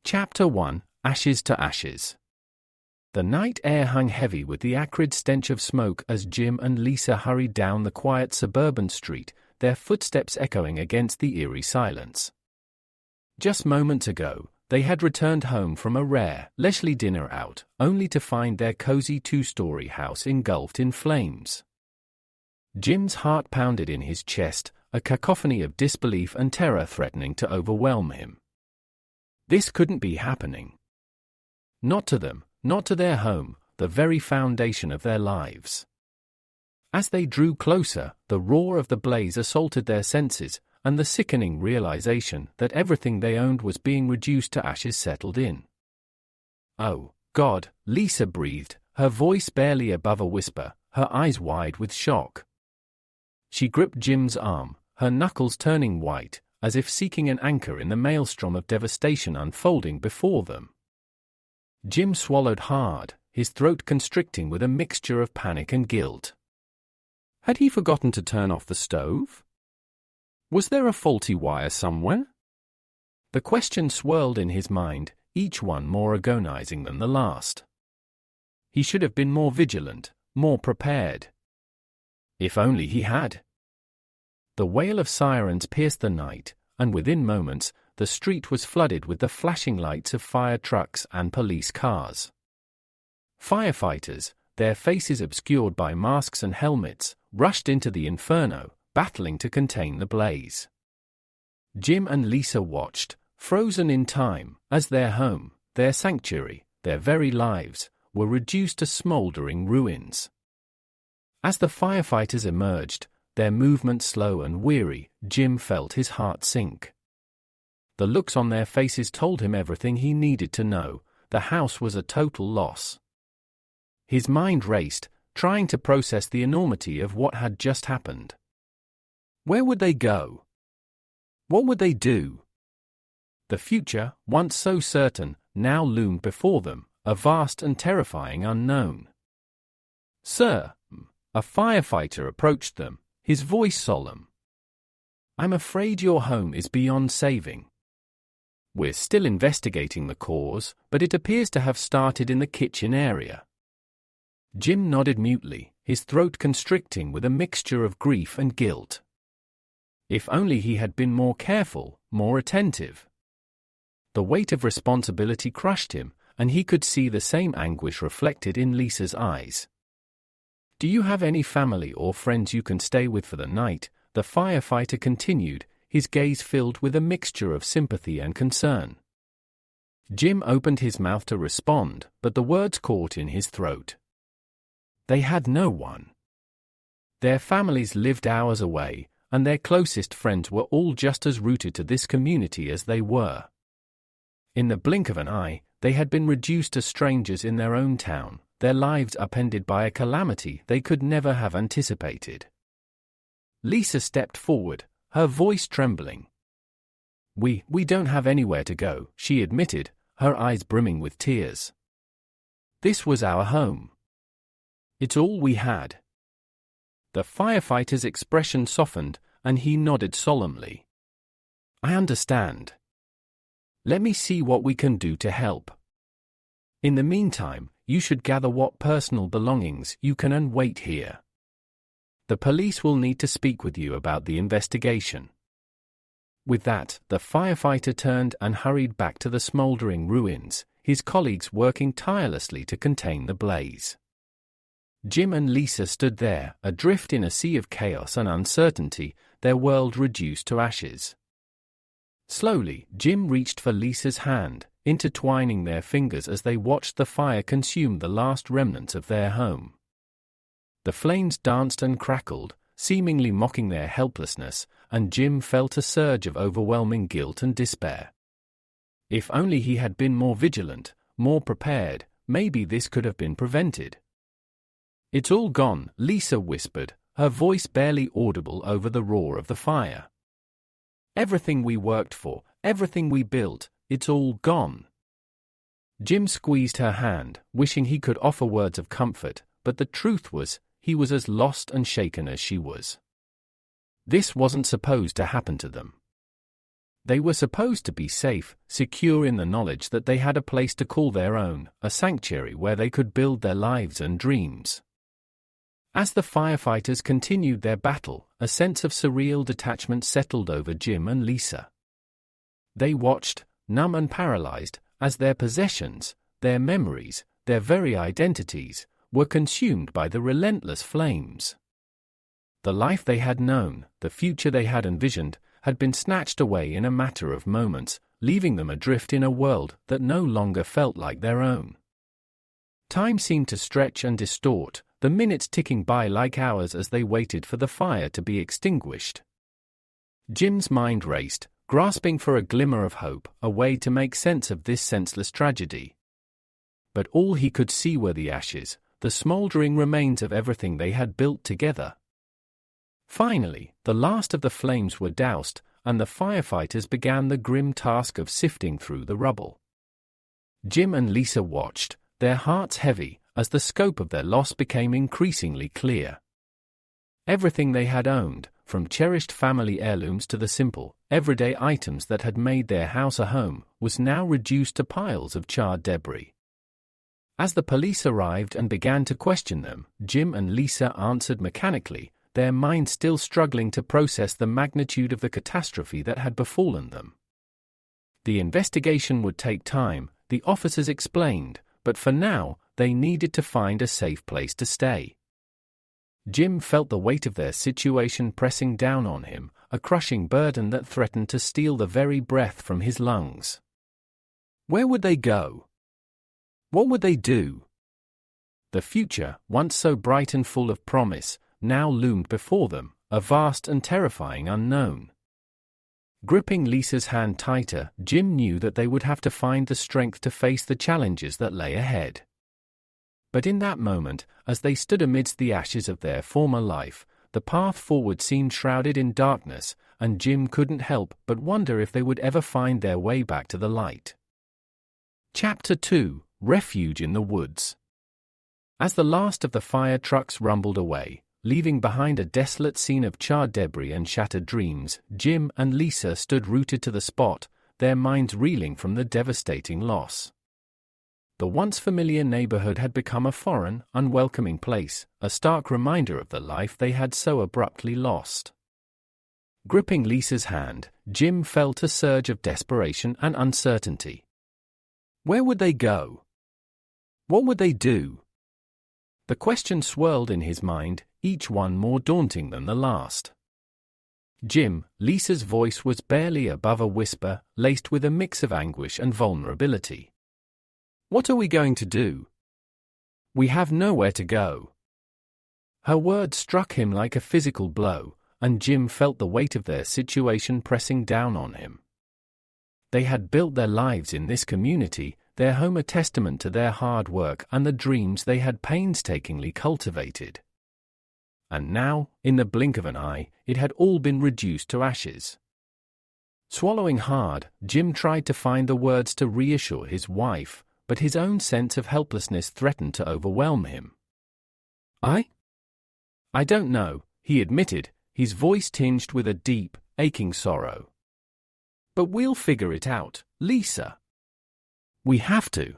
Chapter 1: Ashes to Ashes. The night air hung heavy with the acrid stench of smoke as Jim and Lisa hurried down the quiet suburban street, their footsteps echoing against the eerie silence. Just moments ago, they had returned home from a rare, leisurely dinner out, only to find their cozy two-story house engulfed in flames. Jim's heart pounded in his chest, a cacophony of disbelief and terror threatening to overwhelm him. This couldn't be happening. Not to them, not to their home, the very foundation of their lives. As they drew closer, the roar of the blaze assaulted their senses, and the sickening realization that everything they owned was being reduced to ashes settled in. "Oh, God," Lisa breathed, her voice barely above a whisper, her eyes wide with shock. She gripped Jim's arm, her knuckles turning white, as if seeking an anchor in the maelstrom of devastation unfolding before them. Jim swallowed hard, his throat constricting with a mixture of panic and guilt. Had he forgotten to turn off the stove? Was there a faulty wire somewhere? The question swirled in his mind, each one more agonizing than the last. He should have been more vigilant, more prepared. If only he had. The wail of sirens pierced the night, and within moments, the street was flooded with the flashing lights of fire trucks and police cars. Firefighters, their faces obscured by masks and helmets, rushed into the inferno, battling to contain the blaze. Jim and Lisa watched, frozen in time, as their home, their sanctuary, their very lives, were reduced to smoldering ruins. As the firefighters emerged, their movements slow and weary, Jim felt his heart sink. The looks on their faces told him everything he needed to know. The house was a total loss. His mind raced, trying to process the enormity of what had just happened. Where would they go? What would they do? The future, once so certain, now loomed before them, a vast and terrifying unknown. "Sir," a firefighter approached them, his voice solemn. "I'm afraid your home is beyond saving. We're still investigating the cause, but it appears to have started in the kitchen area." Jim nodded mutely, his throat constricting with a mixture of grief and guilt. If only he had been more careful, more attentive. The weight of responsibility crushed him, and he could see the same anguish reflected in Lisa's eyes. "Do you have any family or friends you can stay with for the night?" the firefighter continued, his gaze filled with a mixture of sympathy and concern. Jim opened his mouth to respond, but the words caught in his throat. They had no one. Their families lived hours away, and their closest friends were all just as rooted to this community as they were. In the blink of an eye, they had been reduced to strangers in their own town, their lives upended by a calamity they could never have anticipated. Lisa stepped forward, her voice trembling. We don't have anywhere to go," she admitted, her eyes brimming with tears. "This was our home. It's all we had." The firefighter's expression softened, and he nodded solemnly. "I understand. Let me see what we can do to help. In the meantime, you should gather what personal belongings you can and wait here. The police will need to speak with you about the investigation." With that, the firefighter turned and hurried back to the smoldering ruins, his colleagues working tirelessly to contain the blaze. Jim and Lisa stood there, adrift in a sea of chaos and uncertainty, their world reduced to ashes. Slowly, Jim reached for Lisa's hand, intertwining their fingers as they watched the fire consume the last remnants of their home. The flames danced and crackled, seemingly mocking their helplessness, and Jim felt a surge of overwhelming guilt and despair. If only he had been more vigilant, more prepared, maybe this could have been prevented. "It's all gone," Lisa whispered, her voice barely audible over the roar of the fire. "Everything we worked for, everything we built, it's all gone." Jim squeezed her hand, wishing he could offer words of comfort, but the truth was, he was as lost and shaken as she was. This wasn't supposed to happen to them. They were supposed to be safe, secure in the knowledge that they had a place to call their own, a sanctuary where they could build their lives and dreams. As the firefighters continued their battle, a sense of surreal detachment settled over Jim and Lisa. They watched, numb and paralyzed, as their possessions, their memories, their very identities, were consumed by the relentless flames. The life they had known, the future they had envisioned, had been snatched away in a matter of moments, leaving them adrift in a world that no longer felt like their own. Time seemed to stretch and distort, the minutes ticking by like hours as they waited for the fire to be extinguished. Jim's mind raced, grasping for a glimmer of hope, a way to make sense of this senseless tragedy. But all he could see were the ashes, the smoldering remains of everything they had built together. Finally, the last of the flames were doused, and the firefighters began the grim task of sifting through the rubble. Jim and Lisa watched, their hearts heavy, as the scope of their loss became increasingly clear. Everything they had owned, from cherished family heirlooms to the simple, everyday items that had made their house a home, was now reduced to piles of charred debris. As the police arrived and began to question them, Jim and Lisa answered mechanically, their minds still struggling to process the magnitude of the catastrophe that had befallen them. The investigation would take time, the officers explained, but for now, they needed to find a safe place to stay. Jim felt the weight of their situation pressing down on him, a crushing burden that threatened to steal the very breath from his lungs. Where would they go? What would they do? The future, once so bright and full of promise, now loomed before them, a vast and terrifying unknown. Gripping Lisa's hand tighter, Jim knew that they would have to find the strength to face the challenges that lay ahead. But in that moment, as they stood amidst the ashes of their former life, the path forward seemed shrouded in darkness, and Jim couldn't help but wonder if they would ever find their way back to the light. Chapter 2: Refuge in the Woods. As the last of the fire trucks rumbled away, leaving behind a desolate scene of charred debris and shattered dreams, Jim and Lisa stood rooted to the spot, their minds reeling from the devastating loss. The once familiar neighborhood had become a foreign, unwelcoming place, a stark reminder of the life they had so abruptly lost. Gripping Lisa's hand, Jim felt a surge of desperation and uncertainty. Where would they go? What would they do? The question swirled in his mind, each one more daunting than the last. Jim, Lisa's voice was barely above a whisper, laced with a mix of anguish and vulnerability. What are we going to do? We have nowhere to go. Her words struck him like a physical blow, and Jim felt the weight of their situation pressing down on him. They had built their lives in this community, their home a testament to their hard work and the dreams they had painstakingly cultivated. And now, in the blink of an eye, it had all been reduced to ashes. Swallowing hard, Jim tried to find the words to reassure his wife, but his own sense of helplessness threatened to overwhelm him. I don't know, he admitted, his voice tinged with a deep, aching sorrow. But we'll figure it out, Lisa. We have to.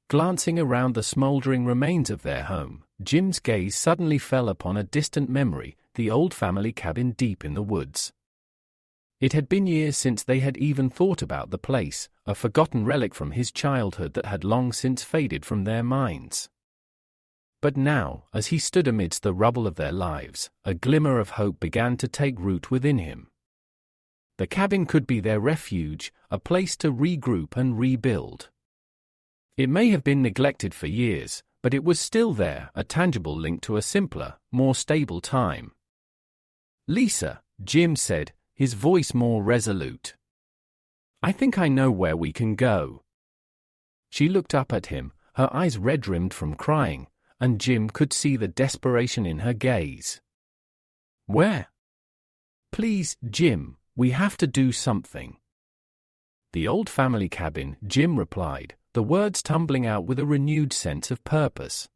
Glancing around the smoldering remains of their home, Jim's gaze suddenly fell upon a distant memory, the old family cabin deep in the woods. It had been years since they had even thought about the place, a forgotten relic from his childhood that had long since faded from their minds. But now, as he stood amidst the rubble of their lives, a glimmer of hope began to take root within him. The cabin could be their refuge, a place to regroup and rebuild. It may have been neglected for years, but it was still there, a tangible link to a simpler, more stable time. Lisa, Jim said, his voice more resolute. I think I know where we can go. She looked up at him, her eyes red-rimmed from crying, and Jim could see the desperation in her gaze. Where? Please, Jim, we have to do something. The old family cabin, Jim replied, the words tumbling out with a renewed sense of purpose.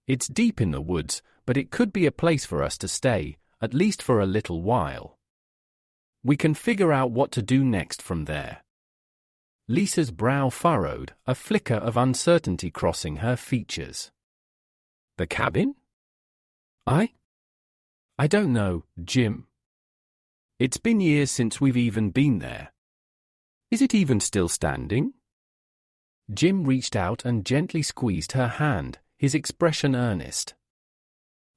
It's deep in the woods, but it could be a place for us to stay, at least for a little while. We can figure out what to do next from there." Lisa's brow furrowed, a flicker of uncertainty crossing her features. "The cabin? I don't know, Jim. It's been years since we've even been there. Is it even still standing?" Jim reached out and gently squeezed her hand, his expression earnest.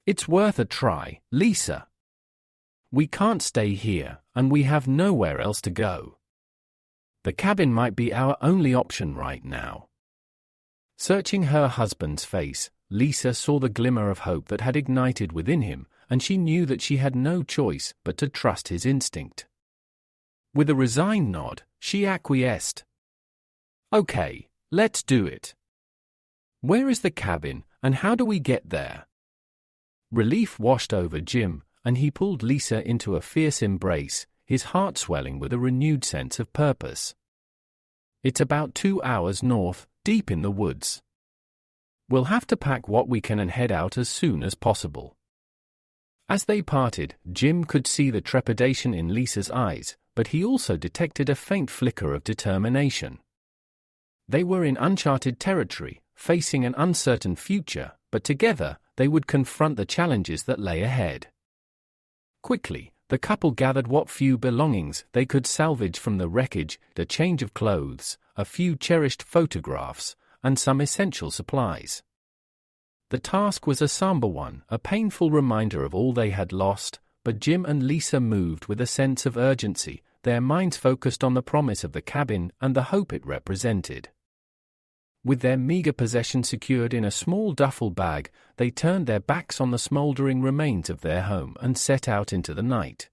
"It's worth a try, Lisa. We can't stay here, and we have nowhere else to go. The cabin might be our only option right now." Searching her husband's face, Lisa saw the glimmer of hope that had ignited within him, and she knew that she had no choice but to trust his instinct. With a resigned nod, she acquiesced. "Okay, let's do it. Where is the cabin, and how do we get there?" Relief washed over Jim, and he pulled Lisa into a fierce embrace, his heart swelling with a renewed sense of purpose. "It's about 2 hours north, deep in the woods. We'll have to pack what we can and head out as soon as possible." As they parted, Jim could see the trepidation in Lisa's eyes, but he also detected a faint flicker of determination. They were in uncharted territory, facing an uncertain future, but together, they would confront the challenges that lay ahead. Quickly, the couple gathered what few belongings they could salvage from the wreckage, a change of clothes, a few cherished photographs, and some essential supplies. The task was a somber one, a painful reminder of all they had lost, but Jim and Lisa moved with a sense of urgency, their minds focused on the promise of the cabin and the hope it represented. With their meager possessions secured in a small duffel bag, they turned their backs on the smoldering remains of their home and set out into the night.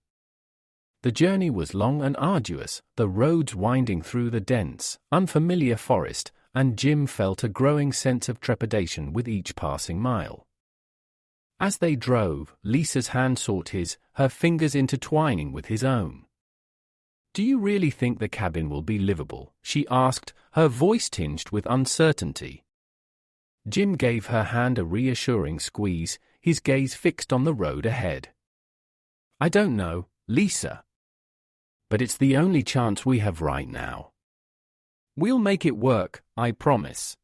The journey was long and arduous, the roads winding through the dense, unfamiliar forest, and Jim felt a growing sense of trepidation with each passing mile. As they drove, Lisa's hand sought his, her fingers intertwining with his own. "Do you really think the cabin will be livable?" she asked, her voice tinged with uncertainty. Jim gave her hand a reassuring squeeze, his gaze fixed on the road ahead. "I don't know, Lisa. But it's the only chance we have right now. We'll make it work, I promise."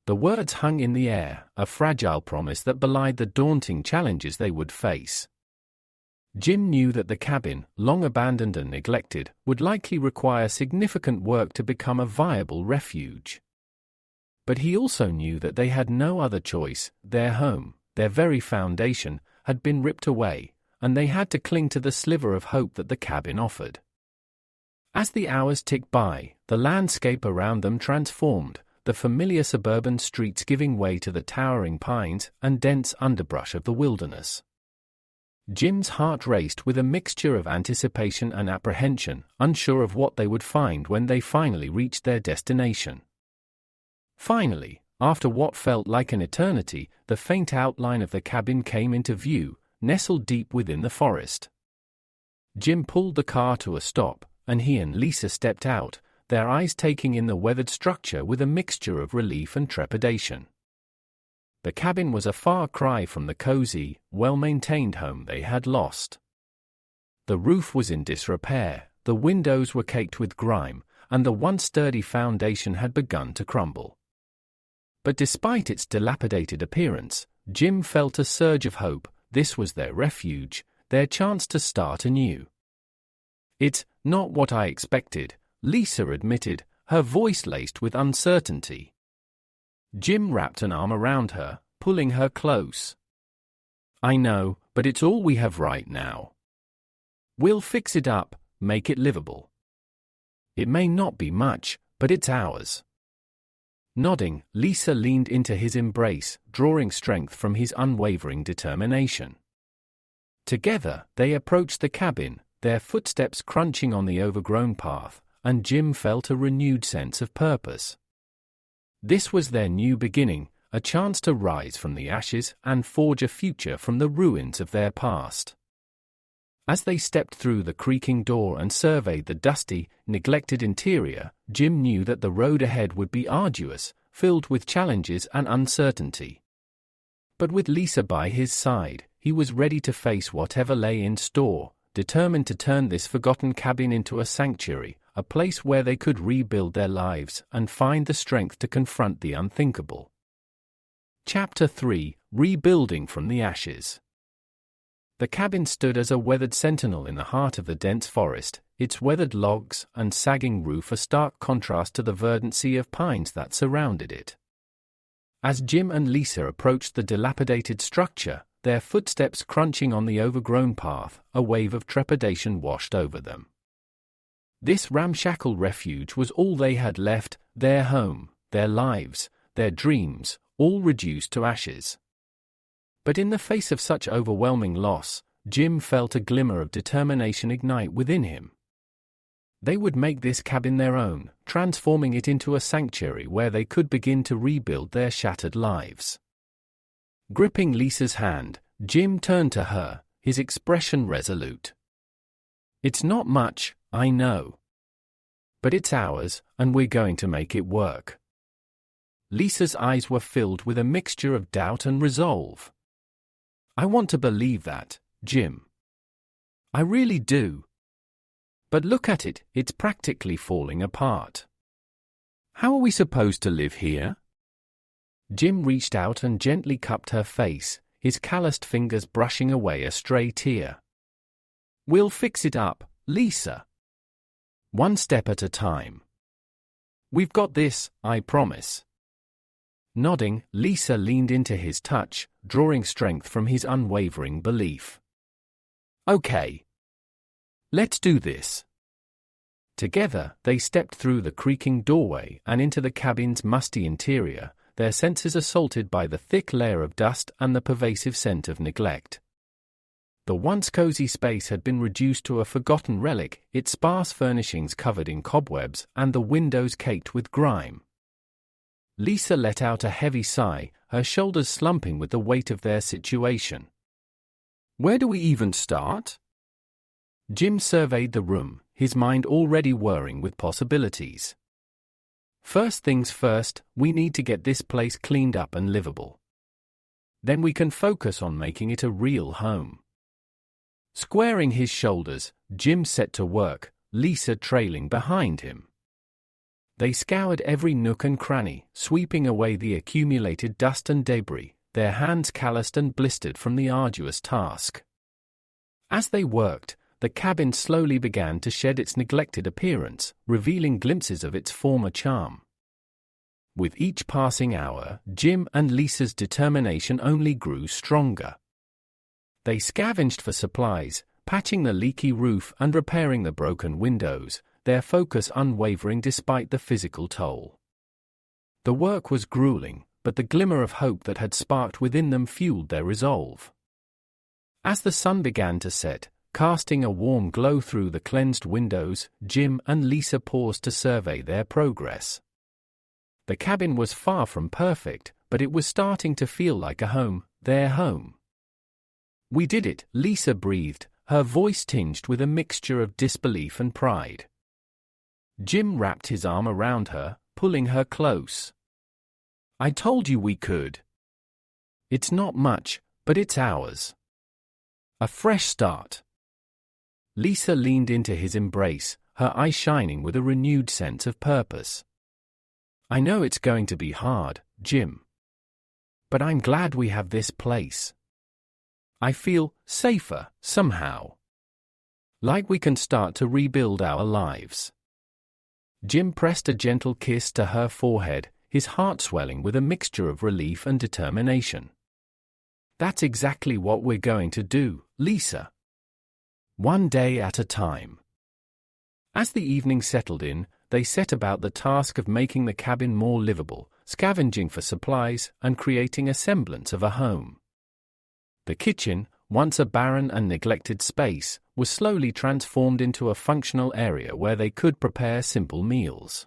The words hung in the air, a fragile promise that belied the daunting challenges they would face. Jim knew that the cabin, long abandoned and neglected, would likely require significant work to become a viable refuge. But he also knew that they had no other choice. Their home, their very foundation, had been ripped away, and they had to cling to the sliver of hope that the cabin offered. As the hours ticked by, the landscape around them transformed, the familiar suburban streets giving way to the towering pines and dense underbrush of the wilderness. Jim's heart raced with a mixture of anticipation and apprehension, unsure of what they would find when they finally reached their destination. Finally, after what felt like an eternity, the faint outline of the cabin came into view, nestled deep within the forest. Jim pulled the car to a stop, and he and Lisa stepped out, their eyes taking in the weathered structure with a mixture of relief and trepidation. The cabin was a far cry from the cozy, well-maintained home they had lost. The roof was in disrepair, the windows were caked with grime, and the once sturdy foundation had begun to crumble. But despite its dilapidated appearance, Jim felt a surge of hope. This was their refuge, their chance to start anew. "It's not what I expected," Lisa admitted, her voice laced with uncertainty. Jim wrapped an arm around her, pulling her close. "I know, but it's all we have right now. We'll fix it up, make it livable. It may not be much, but it's ours." Nodding, Lisa leaned into his embrace, drawing strength from his unwavering determination. Together, they approached the cabin, their footsteps crunching on the overgrown path, and Jim felt a renewed sense of purpose. This was their new beginning, a chance to rise from the ashes and forge a future from the ruins of their past. As they stepped through the creaking door and surveyed the dusty, neglected interior, Jim knew that the road ahead would be arduous, filled with challenges and uncertainty. But with Lisa by his side, he was ready to face whatever lay in store, determined to turn this forgotten cabin into a sanctuary, a place where they could rebuild their lives and find the strength to confront the unthinkable. Chapter 3: Rebuilding from the Ashes. The cabin stood as a weathered sentinel in the heart of the dense forest, its weathered logs and sagging roof a stark contrast to the verdant sea of pines that surrounded it. As Jim and Lisa approached the dilapidated structure, their footsteps crunching on the overgrown path, a wave of trepidation washed over them. This ramshackle refuge was all they had left, their home, their lives, their dreams, all reduced to ashes. But in the face of such overwhelming loss, Jim felt a glimmer of determination ignite within him. They would make this cabin their own, transforming it into a sanctuary where they could begin to rebuild their shattered lives. Gripping Lisa's hand, Jim turned to her, his expression resolute. "It's not much, I know. But it's ours, and we're going to make it work." Lisa's eyes were filled with a mixture of doubt and resolve. "I want to believe that, Jim. I really do. But look at it, it's practically falling apart. How are we supposed to live here?" Jim reached out and gently cupped her face, his calloused fingers brushing away a stray tear. "We'll fix it up, Lisa. One step at a time. We've got this, I promise." Nodding, Lisa leaned into his touch, drawing strength from his unwavering belief. "Okay. Let's do this." Together, they stepped through the creaking doorway and into the cabin's musty interior, their senses assaulted by the thick layer of dust and the pervasive scent of neglect. The once cozy space had been reduced to a forgotten relic, its sparse furnishings covered in cobwebs and the windows caked with grime. Lisa let out a heavy sigh, her shoulders slumping with the weight of their situation. "Where do we even start?" Jim surveyed the room, his mind already whirring with possibilities. "First things first, we need to get this place cleaned up and livable. Then we can focus on making it a real home." Squaring his shoulders, Jim set to work, Lisa trailing behind him. They scoured every nook and cranny, sweeping away the accumulated dust and debris, their hands calloused and blistered from the arduous task. As they worked, the cabin slowly began to shed its neglected appearance, revealing glimpses of its former charm. With each passing hour, Jim and Lisa's determination only grew stronger. They scavenged for supplies, patching the leaky roof and repairing the broken windows, their focus unwavering despite the physical toll. The work was grueling, but the glimmer of hope that had sparked within them fueled their resolve. As the sun began to set, casting a warm glow through the cleansed windows, Jim and Lisa paused to survey their progress. The cabin was far from perfect, but it was starting to feel like a home, their home. "We did it," Lisa breathed, her voice tinged with a mixture of disbelief and pride. Jim wrapped his arm around her, pulling her close. "I told you we could. It's not much, but it's ours. A fresh start." Lisa leaned into his embrace, her eyes shining with a renewed sense of purpose. "I know it's going to be hard, Jim. But I'm glad we have this place. I feel safer, somehow. Like we can start to rebuild our lives." Jim pressed a gentle kiss to her forehead, his heart swelling with a mixture of relief and determination. "That's exactly what we're going to do, Lisa. One day at a time." As the evening settled in, they set about the task of making the cabin more livable, scavenging for supplies, and creating a semblance of a home. The kitchen, once a barren and neglected space, was slowly transformed into a functional area where they could prepare simple meals.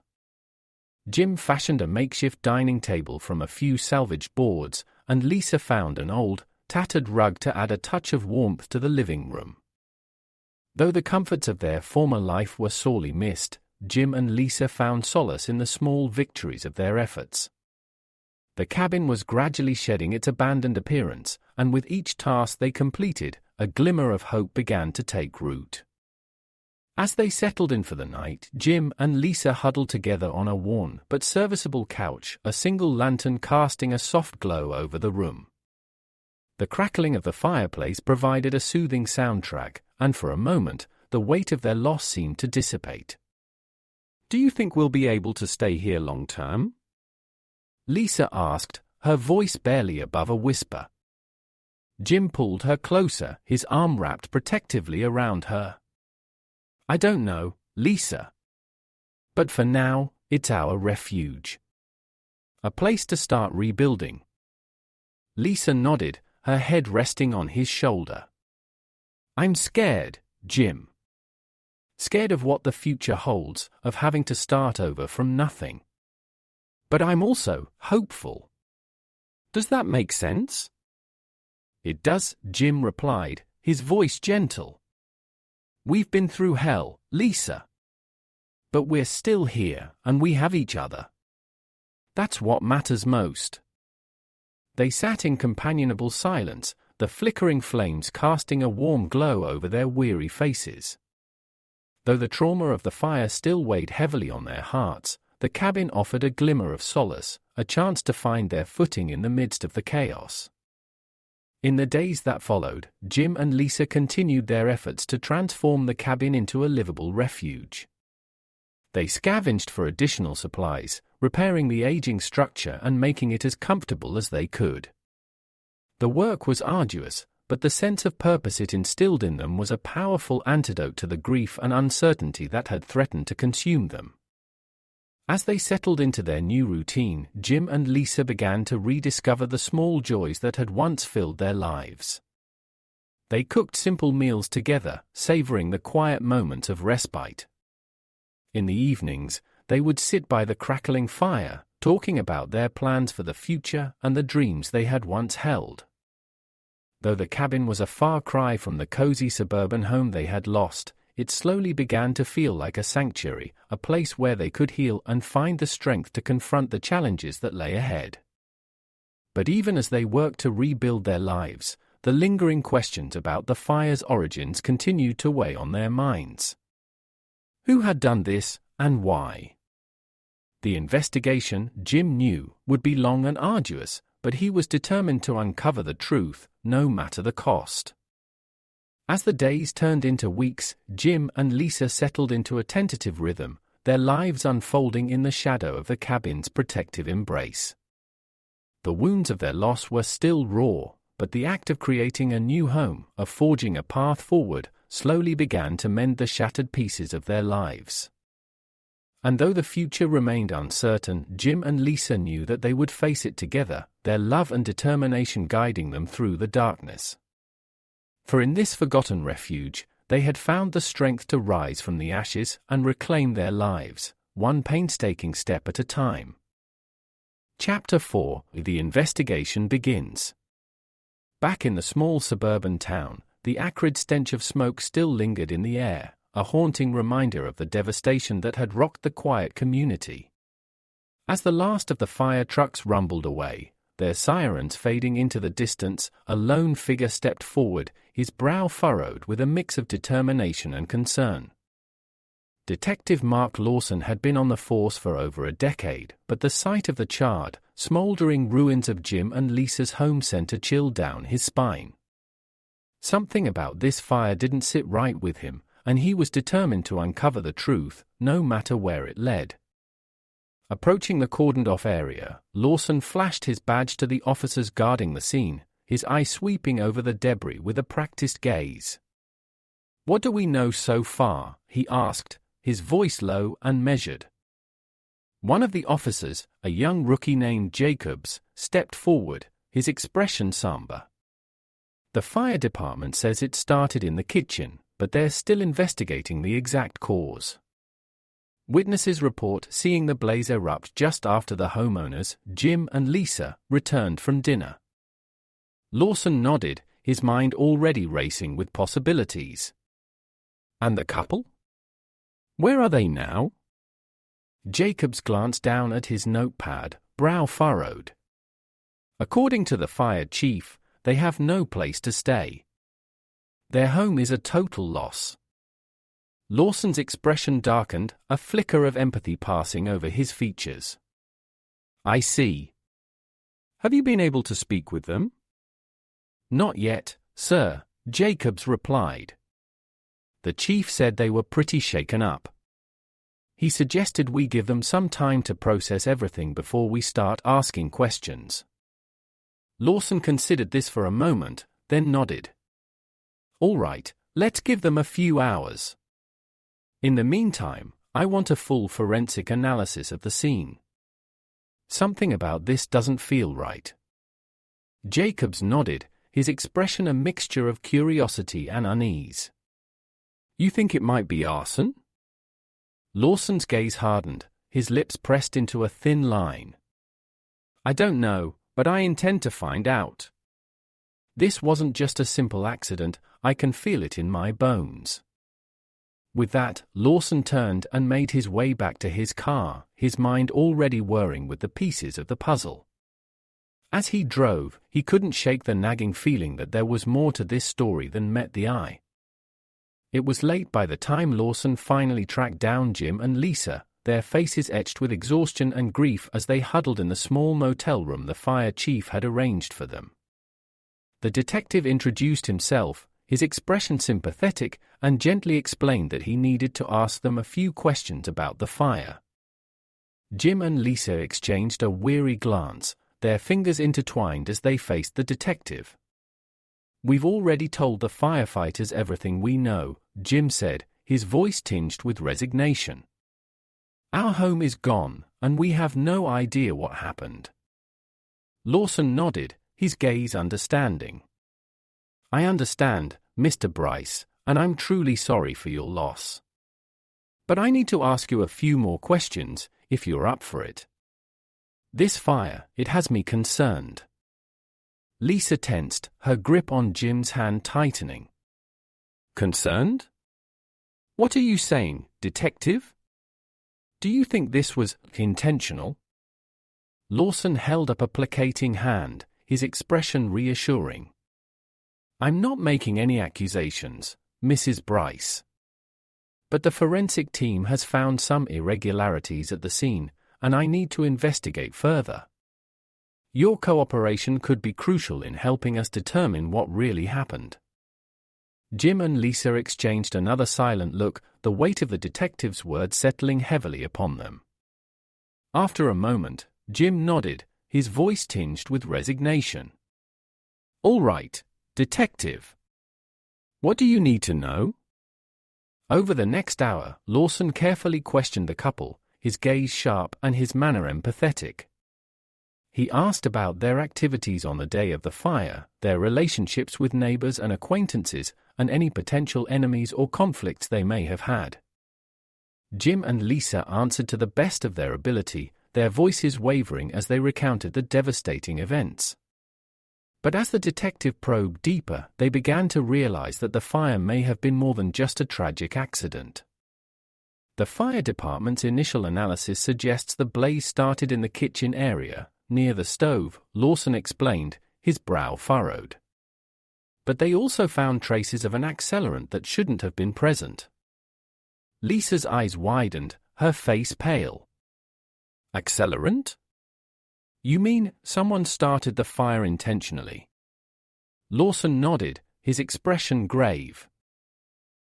Jim fashioned a makeshift dining table from a few salvaged boards, and Lisa found an old, tattered rug to add a touch of warmth to the living room. Though the comforts of their former life were sorely missed, Jim and Lisa found solace in the small victories of their efforts. The cabin was gradually shedding its abandoned appearance, and with each task they completed, a glimmer of hope began to take root. As they settled in for the night, Jim and Lisa huddled together on a worn but serviceable couch, a single lantern casting a soft glow over the room. The crackling of the fireplace provided a soothing soundtrack, and for a moment, the weight of their loss seemed to dissipate. "Do you think we'll be able to stay here long term?" Lisa asked, her voice barely above a whisper. Jim pulled her closer, his arm wrapped protectively around her. "I don't know, Lisa. But for now, it's our refuge. A place to start rebuilding." Lisa nodded, her head resting on his shoulder. "I'm scared, Jim. Scared of what the future holds, of having to start over from nothing. But I'm also hopeful." "Does that make sense?" "It does," Jim replied, his voice gentle. "We've been through hell, Lisa. But we're still here, and we have each other. That's what matters most." They sat in companionable silence, the flickering flames casting a warm glow over their weary faces. Though the trauma of the fire still weighed heavily on their hearts, the cabin offered a glimmer of solace, a chance to find their footing in the midst of the chaos. In the days that followed, Jim and Lisa continued their efforts to transform the cabin into a livable refuge. They scavenged for additional supplies, repairing the aging structure and making it as comfortable as they could. The work was arduous, but the sense of purpose it instilled in them was a powerful antidote to the grief and uncertainty that had threatened to consume them. As they settled into their new routine, Jim and Lisa began to rediscover the small joys that had once filled their lives. They cooked simple meals together, savoring the quiet moments of respite. In the evenings, they would sit by the crackling fire, talking about their plans for the future and the dreams they had once held. Though the cabin was a far cry from the cozy suburban home they had lost, it slowly began to feel like a sanctuary, a place where they could heal and find the strength to confront the challenges that lay ahead. But even as they worked to rebuild their lives, the lingering questions about the fire's origins continued to weigh on their minds. Who had done this, and why? The investigation, Jim knew, would be long and arduous, but he was determined to uncover the truth, no matter the cost. As the days turned into weeks, Jim and Lisa settled into a tentative rhythm, their lives unfolding in the shadow of the cabin's protective embrace. The wounds of their loss were still raw, but the act of creating a new home, of forging a path forward, slowly began to mend the shattered pieces of their lives. And though the future remained uncertain, Jim and Lisa knew that they would face it together, their love and determination guiding them through the darkness. For in this forgotten refuge, they had found the strength to rise from the ashes and reclaim their lives, one painstaking step at a time. Chapter 4: The investigation begins. Back in the small suburban town, the acrid stench of smoke still lingered in the air, a haunting reminder of the devastation that had rocked the quiet community. As the last of the fire trucks rumbled away, their sirens fading into the distance, a lone figure stepped forward, his brow furrowed with a mix of determination and concern. Detective Mark Lawson had been on the force for over a decade, but the sight of the charred, smoldering ruins of Jim and Lisa's home center chilled down his spine. Something about this fire didn't sit right with him, and he was determined to uncover the truth, no matter where it led. Approaching the cordoned-off area, Lawson flashed his badge to the officers guarding the scene, his eye sweeping over the debris with a practiced gaze. "What do we know so far?" he asked, his voice low and measured. One of the officers, a young rookie named Jacobs, stepped forward, his expression somber. "The fire department says it started in the kitchen, but they're still investigating the exact cause. Witnesses report seeing the blaze erupt just after the homeowners, Jim and Lisa, returned from dinner." Lawson nodded, his mind already racing with possibilities. "And the couple? Where are they now?" Jacobs glanced down at his notepad, brow furrowed. "According to the fire chief, they have no place to stay. Their home is a total loss. Lawson's expression darkened, a flicker of empathy passing over his features. I see. Have you been able to speak with them? Not yet, sir, Jacobs replied. The chief said they were pretty shaken up. He suggested we give them some time to process everything before we start asking questions. Lawson considered this for a moment, then nodded. All right, let's give them a few hours. In the meantime, I want a full forensic analysis of the scene. Something about this doesn't feel right. Jacobs nodded, his expression a mixture of curiosity and unease. You think it might be arson? Lawson's gaze hardened, his lips pressed into a thin line. I don't know, but I intend to find out. This wasn't just a simple accident, I can feel it in my bones. With that, Lawson turned and made his way back to his car, his mind already whirring with the pieces of the puzzle. As he drove, he couldn't shake the nagging feeling that there was more to this story than met the eye. It was late by the time Lawson finally tracked down Jim and Lisa, their faces etched with exhaustion and grief as they huddled in the small motel room the fire chief had arranged for them. The detective introduced himself, his expression sympathetic, and gently explained that he needed to ask them a few questions about the fire. Jim and Lisa exchanged a weary glance, their fingers intertwined as they faced the detective. We've already told the firefighters everything we know, Jim said, his voice tinged with resignation. Our home is gone, and we have no idea what happened. Lawson nodded, his gaze understanding. I understand, Mr. Bryce, and I'm truly sorry for your loss. But I need to ask you a few more questions, if you're up for it. This fire, it has me concerned. Lisa tensed, her grip on Jim's hand tightening. Concerned? What are you saying, detective? Do you think this was intentional? Lawson held up a placating hand, his expression reassuring. I'm not making any accusations, Mrs. Bryce. But the forensic team has found some irregularities at the scene, and I need to investigate further. Your cooperation could be crucial in helping us determine what really happened. Jim and Lisa exchanged another silent look, the weight of the detective's words settling heavily upon them. After a moment, Jim nodded, his voice tinged with resignation. All right, detective. What do you need to know? Over the next hour, Lawson carefully questioned the couple, his gaze sharp and his manner empathetic. He asked about their activities on the day of the fire, their relationships with neighbors and acquaintances, and any potential enemies or conflicts they may have had. Jim and Lisa answered to the best of their ability, their voices wavering as they recounted the devastating events. But as the detective probed deeper, they began to realize that the fire may have been more than just a tragic accident. The fire department's initial analysis suggests the blaze started in the kitchen area, near the stove, Lawson explained, his brow furrowed. But they also found traces of an accelerant that shouldn't have been present. Lisa's eyes widened, her face pale. Accelerant? You mean someone started the fire intentionally? Lawson nodded, his expression grave.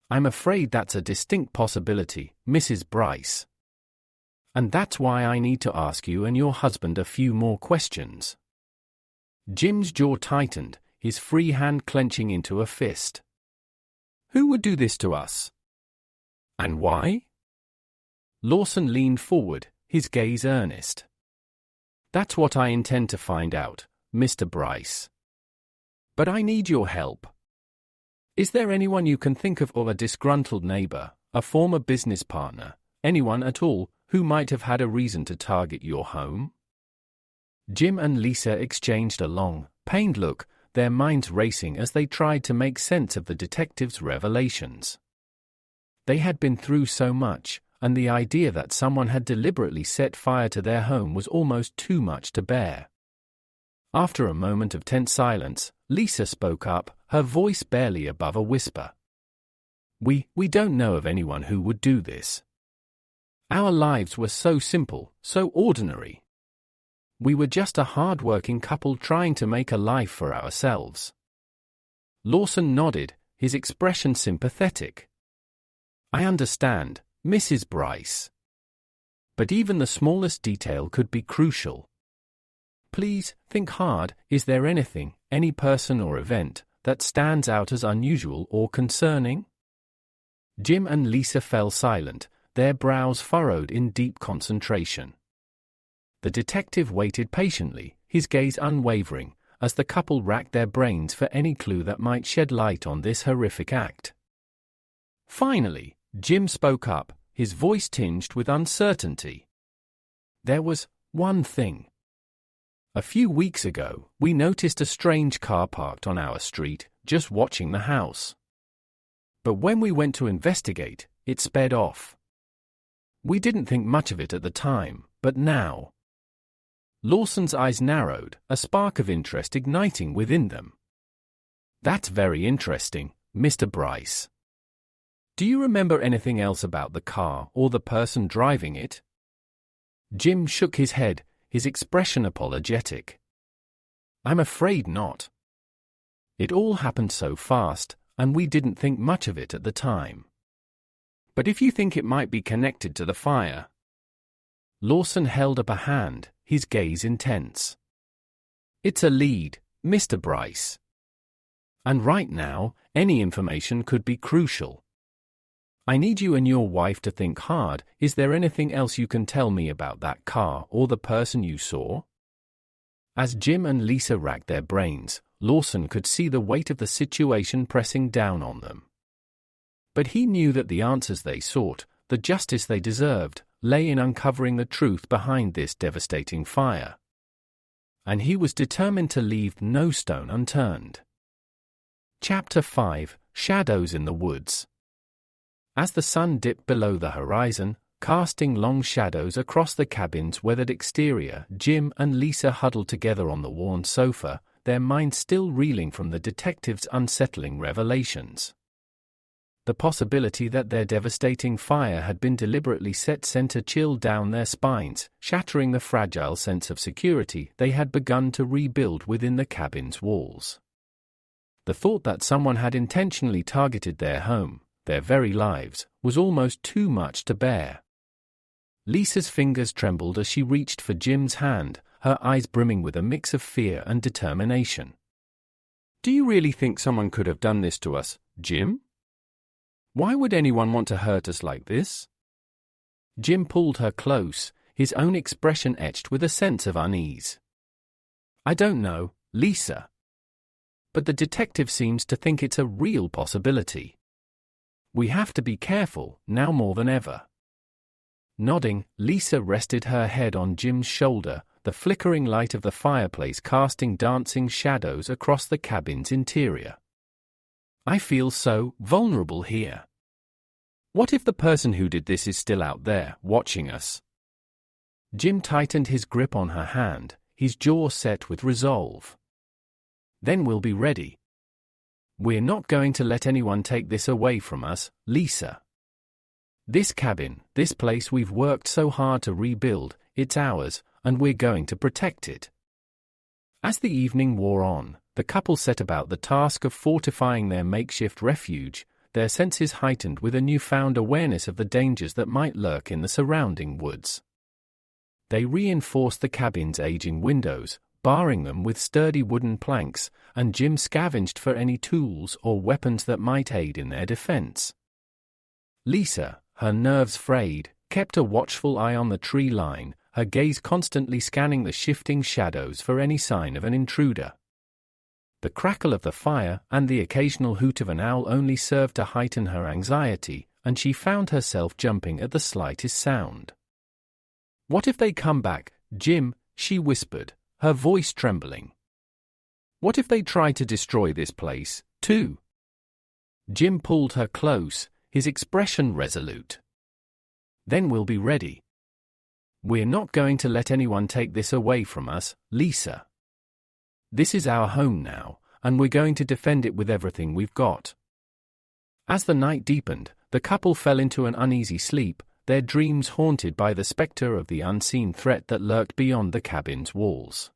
I'm afraid that's a distinct possibility, Mrs. Bryce. And that's why I need to ask you and your husband a few more questions. Jim's jaw tightened, his free hand clenching into a fist. Who would do this to us? And why? Lawson leaned forward, his gaze earnest. That's what I intend to find out, Mr. Bryce. But I need your help. Is there anyone you can think of, or a disgruntled neighbor, a former business partner, anyone at all, who might have had a reason to target your home? Jim and Lisa exchanged a long, pained look, their minds racing as they tried to make sense of the detective's revelations. They had been through so much, and the idea that someone had deliberately set fire to their home was almost too much to bear. After a moment of tense silence, Lisa spoke up, her voice barely above a whisper. We don't know of anyone who would do this. Our lives were so simple, so ordinary. We were just a hard-working couple trying to make a life for ourselves. Lawson nodded, his expression sympathetic. I understand, Mrs. Bryce. But even the smallest detail could be crucial. Please, think hard, is there anything, any person or event, that stands out as unusual or concerning? Jim and Lisa fell silent, their brows furrowed in deep concentration. The detective waited patiently, his gaze unwavering, as the couple racked their brains for any clue that might shed light on this horrific act. Finally, Jim spoke up, his voice tinged with uncertainty. There was one thing. A few weeks ago, we noticed a strange car parked on our street, just watching the house. But when we went to investigate, it sped off. We didn't think much of it at the time, but now. Lawson's eyes narrowed, a spark of interest igniting within them. That's very interesting, Mr. Bryce. Do you remember anything else about the car or the person driving it? Jim shook his head, his expression apologetic. I'm afraid not. It all happened so fast, and we didn't think much of it at the time. But if you think it might be connected to the fire. Lawson held up a hand, his gaze intense. It's a lead, Mr. Bryce. And right now, any information could be crucial. I need you and your wife to think hard. Is there anything else you can tell me about that car or the person you saw? As Jim and Lisa racked their brains, Lawson could see the weight of the situation pressing down on them. But he knew that the answers they sought, the justice they deserved, lay in uncovering the truth behind this devastating fire. And he was determined to leave no stone unturned. Chapter 5: Shadows in the Woods. As the sun dipped below the horizon, casting long shadows across the cabin's weathered exterior, Jim and Lisa huddled together on the worn sofa, their minds still reeling from the detective's unsettling revelations. The possibility that their devastating fire had been deliberately set sent a chill down their spines, shattering the fragile sense of security they had begun to rebuild within the cabin's walls. The thought that someone had intentionally targeted their home, their very lives, was almost too much to bear. Lisa's fingers trembled as she reached for Jim's hand, her eyes brimming with a mix of fear and determination. Do you really think someone could have done this to us, Jim? Why would anyone want to hurt us like this? Jim pulled her close, his own expression etched with a sense of unease. I don't know, Lisa. But the detective seems to think it's a real possibility. We have to be careful, now more than ever. Nodding, Lisa rested her head on Jim's shoulder, the flickering light of the fireplace casting dancing shadows across the cabin's interior. I feel so vulnerable here. What if the person who did this is still out there, watching us? Jim tightened his grip on her hand, his jaw set with resolve. Then we'll be ready. We're not going to let anyone take this away from us, Lisa. This cabin, this place we've worked so hard to rebuild, it's ours, and we're going to protect it. As the evening wore on, the couple set about the task of fortifying their makeshift refuge, their senses heightened with a newfound awareness of the dangers that might lurk in the surrounding woods. They reinforced the cabin's aging windows, barring them with sturdy wooden planks, and Jim scavenged for any tools or weapons that might aid in their defense. Lisa, her nerves frayed, kept a watchful eye on the tree line, her gaze constantly scanning the shifting shadows for any sign of an intruder. The crackle of the fire and the occasional hoot of an owl only served to heighten her anxiety, and she found herself jumping at the slightest sound. What if they come back, Jim? She whispered, her voice trembling. What if they try to destroy this place, too? Jim pulled her close, his expression resolute. Then we'll be ready. We're not going to let anyone take this away from us, Lisa. This is our home now, and we're going to defend it with everything we've got." As the night deepened, the couple fell into an uneasy sleep, their dreams haunted by the spectre of the unseen threat that lurked beyond the cabin's walls.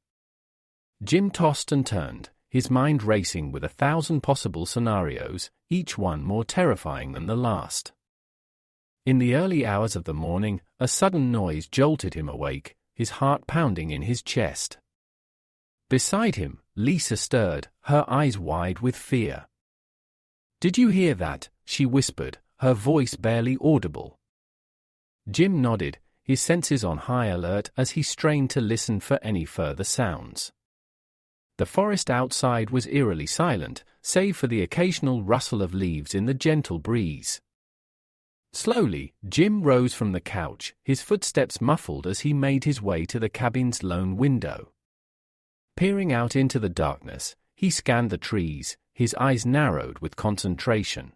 Jim tossed and turned, his mind racing with 1,000 possible scenarios, each one more terrifying than the last. In the early hours of the morning, a sudden noise jolted him awake, his heart pounding in his chest. Beside him, Lisa stirred, her eyes wide with fear. "Did you hear that?" she whispered, her voice barely audible. Jim nodded, his senses on high alert as he strained to listen for any further sounds. The forest outside was eerily silent, save for the occasional rustle of leaves in the gentle breeze. Slowly, Jim rose from the couch, his footsteps muffled as he made his way to the cabin's lone window. Peering out into the darkness, he scanned the trees, his eyes narrowed with concentration.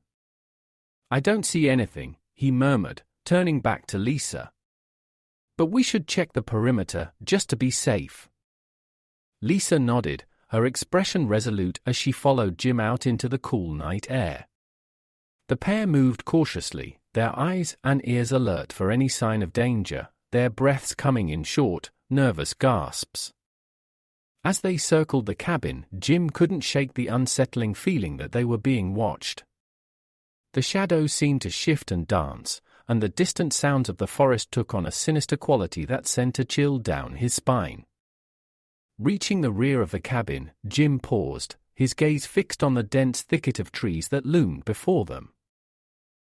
"I don't see anything," he murmured, turning back to Lisa. "But we should check the perimeter, just to be safe." Lisa nodded, her expression resolute as she followed Jim out into the cool night air. The pair moved cautiously, their eyes and ears alert for any sign of danger, their breaths coming in short, nervous gasps. As they circled the cabin, Jim couldn't shake the unsettling feeling that they were being watched. The shadows seemed to shift and dance, and the distant sounds of the forest took on a sinister quality that sent a chill down his spine. Reaching the rear of the cabin, Jim paused, his gaze fixed on the dense thicket of trees that loomed before them.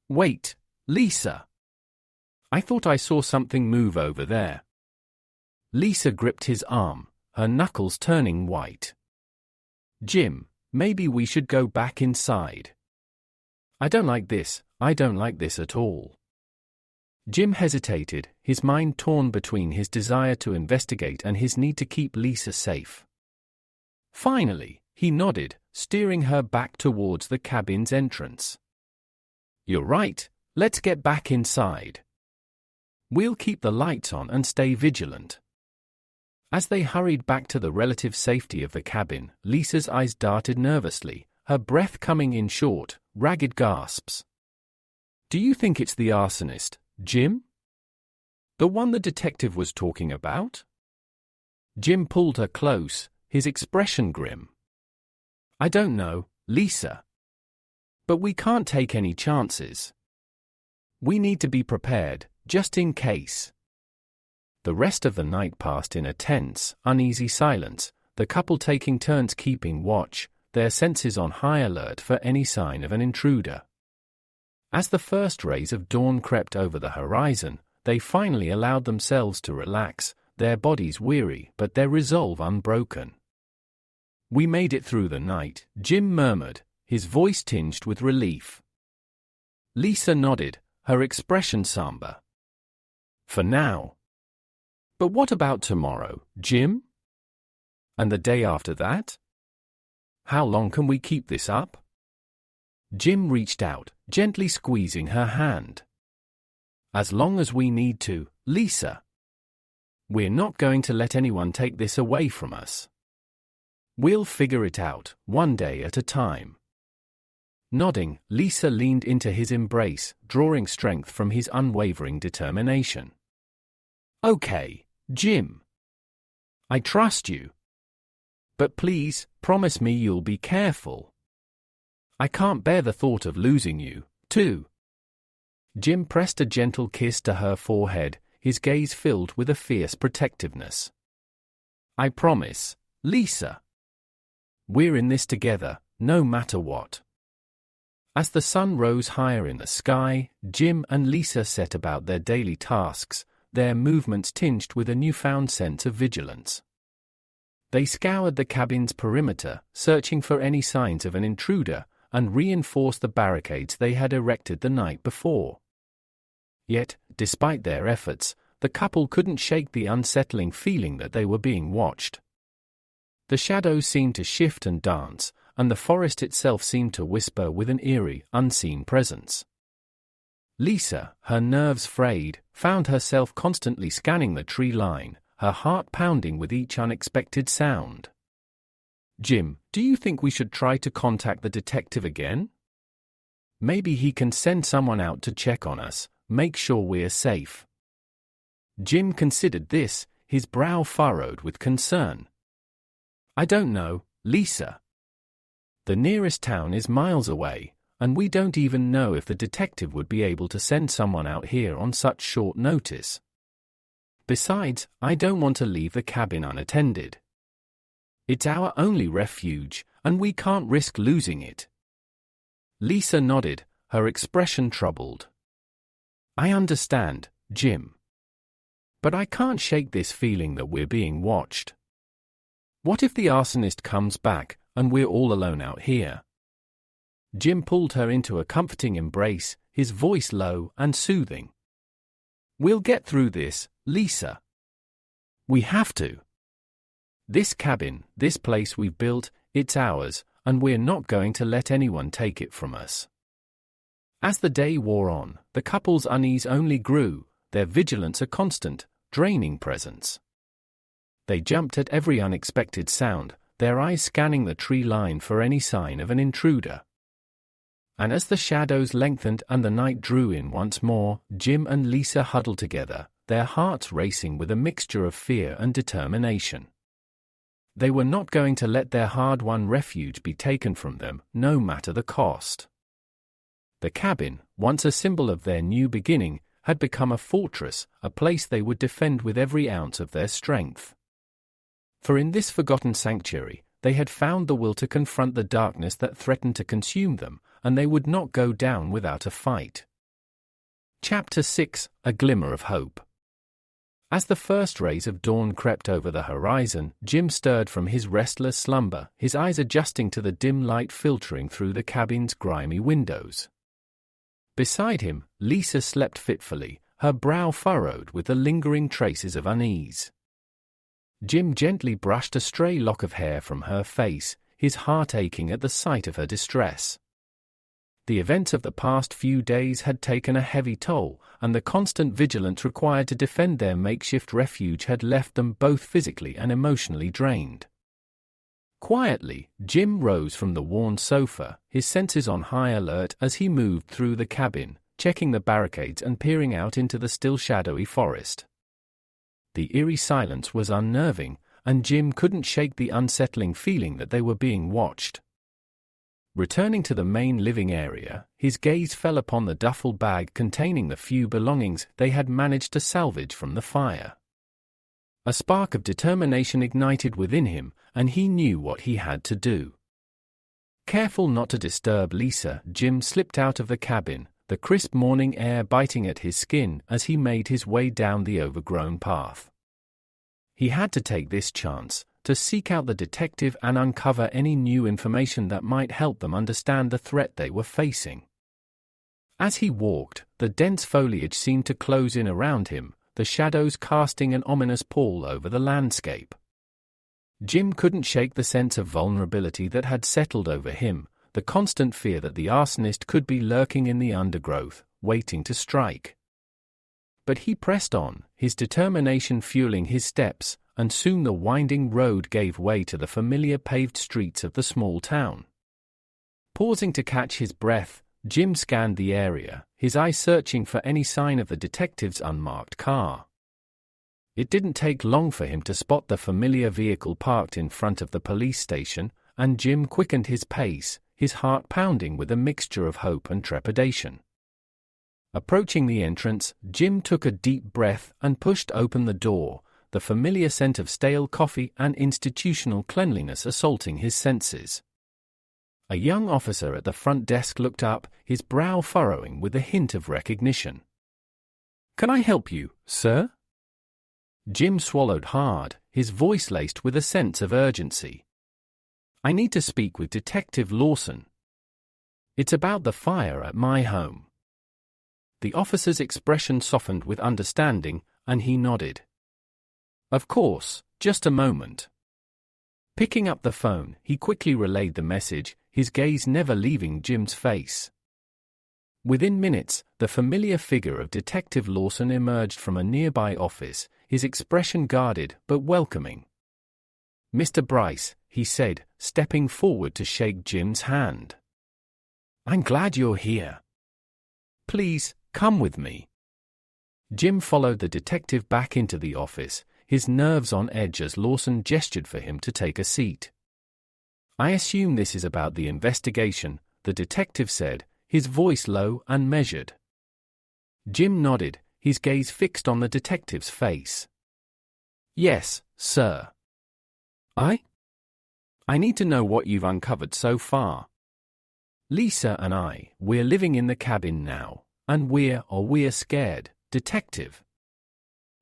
"Wait, Lisa! I thought I saw something move over there." Lisa gripped his arm, her knuckles turning white. "Jim, maybe we should go back inside." I don't like this at all." Jim hesitated, his mind torn between his desire to investigate and his need to keep Lisa safe. Finally, he nodded, steering her back towards the cabin's entrance. "You're right, let's get back inside. We'll keep the lights on and stay vigilant." As they hurried back to the relative safety of the cabin, Lisa's eyes darted nervously, her breath coming in short, ragged gasps. "Do you think it's the arsonist, Jim? The one the detective was talking about?" Jim pulled her close, his expression grim. "I don't know, Lisa. But we can't take any chances. We need to be prepared, just in case." The rest of the night passed in a tense, uneasy silence, the couple taking turns keeping watch, their senses on high alert for any sign of an intruder. As the first rays of dawn crept over the horizon, they finally allowed themselves to relax, their bodies weary but their resolve unbroken. "We made it through the night," Jim murmured, his voice tinged with relief. Lisa nodded, her expression somber. "For now." "But what about tomorrow, Jim? And the day after that? How long can we keep this up?" Jim reached out, gently squeezing her hand. "As long as we need to, Lisa. We're not going to let anyone take this away from us. We'll figure it out, one day at a time." Nodding, Lisa leaned into his embrace, drawing strength from his unwavering determination. "Okay, Jim. I trust you. But please, promise me you'll be careful. I can't bear the thought of losing you, too." Jim pressed a gentle kiss to her forehead, his gaze filled with a fierce protectiveness. "I promise, Lisa. We're in this together, no matter what." As the sun rose higher in the sky, Jim and Lisa set about their daily tasks, their movements tinged with a newfound sense of vigilance. They scoured the cabin's perimeter, searching for any signs of an intruder, and reinforced the barricades they had erected the night before. Yet, despite their efforts, the couple couldn't shake the unsettling feeling that they were being watched. The shadows seemed to shift and dance, and the forest itself seemed to whisper with an eerie, unseen presence. Lisa, her nerves frayed, found herself constantly scanning the tree line, her heart pounding with each unexpected sound. Jim, do you think we should try to contact the detective again? Maybe he can send someone out to check on us, make sure we're safe. Jim considered this, his brow furrowed with concern. I don't know, Lisa. The nearest town is miles away, and we don't even know if the detective would be able to send someone out here on such short notice. Besides, I don't want to leave the cabin unattended. It's our only refuge, and we can't risk losing it. Lisa nodded, her expression troubled. I understand, Jim. But I can't shake this feeling that we're being watched. What if the arsonist comes back, and we're all alone out here? Jim pulled her into a comforting embrace, his voice low and soothing. We'll get through this, Lisa. We have to. This cabin, this place we've built, it's ours, and we're not going to let anyone take it from us. As the day wore on, the couple's unease only grew, their vigilance a constant, draining presence. They jumped at every unexpected sound, their eyes scanning the tree line for any sign of an intruder. And as the shadows lengthened and the night drew in once more, Jim and Lisa huddled together, their hearts racing with a mixture of fear and determination. They were not going to let their hard-won refuge be taken from them, no matter the cost. The cabin, once a symbol of their new beginning, had become a fortress, a place they would defend with every ounce of their strength. For in this forgotten sanctuary, they had found the will to confront the darkness that threatened to consume them, and they would not go down without a fight. Chapter 6: A Glimmer of Hope. As the first rays of dawn crept over the horizon, Jim stirred from his restless slumber, his eyes adjusting to the dim light filtering through the cabin's grimy windows. Beside him, Lisa slept fitfully, her brow furrowed with the lingering traces of unease. Jim gently brushed a stray lock of hair from her face, his heart aching at the sight of her distress. The events of the past few days had taken a heavy toll, and the constant vigilance required to defend their makeshift refuge had left them both physically and emotionally drained. Quietly, Jim rose from the worn sofa, his senses on high alert as he moved through the cabin, checking the barricades and peering out into the still shadowy forest. The eerie silence was unnerving, and Jim couldn't shake the unsettling feeling that they were being watched. Returning to the main living area, his gaze fell upon the duffel bag containing the few belongings they had managed to salvage from the fire. A spark of determination ignited within him, and he knew what he had to do. Careful not to disturb Lisa, Jim slipped out of the cabin, the crisp morning air biting at his skin as he made his way down the overgrown path. He had to take this chance, to seek out the detective and uncover any new information that might help them understand the threat they were facing. As he walked, the dense foliage seemed to close in around him, the shadows casting an ominous pall over the landscape. Jim couldn't shake the sense of vulnerability that had settled over him, the constant fear that the arsonist could be lurking in the undergrowth, waiting to strike. But he pressed on, his determination fueling his steps, and soon the winding road gave way to the familiar paved streets of the small town. Pausing to catch his breath, Jim scanned the area, his eyes searching for any sign of the detective's unmarked car. It didn't take long for him to spot the familiar vehicle parked in front of the police station, and Jim quickened his pace, his heart pounding with a mixture of hope and trepidation. Approaching the entrance, Jim took a deep breath and pushed open the door, the familiar scent of stale coffee and institutional cleanliness assaulting his senses. A young officer at the front desk looked up, his brow furrowing with a hint of recognition. "Can I help you, sir?" Jim swallowed hard, his voice laced with a sense of urgency. "I need to speak with Detective Lawson. It's about the fire at my home." The officer's expression softened with understanding, and he nodded. "Of course, just a moment." Picking up the phone, he quickly relayed the message, his gaze never leaving Jim's face. Within minutes, the familiar figure of Detective Lawson emerged from a nearby office, his expression guarded but welcoming. "Mr. Bryce," he said, stepping forward to shake Jim's hand. "I'm glad you're here. Please, come with me." Jim followed the detective back into the office, his nerves on edge as Lawson gestured for him to take a seat. "I assume this is about the investigation," the detective said, his voice low and measured. Jim nodded, his gaze fixed on the detective's face. "Yes, sir." I need to know what you've uncovered so far." "Lisa and we're living in the cabin now, and we're scared, detective.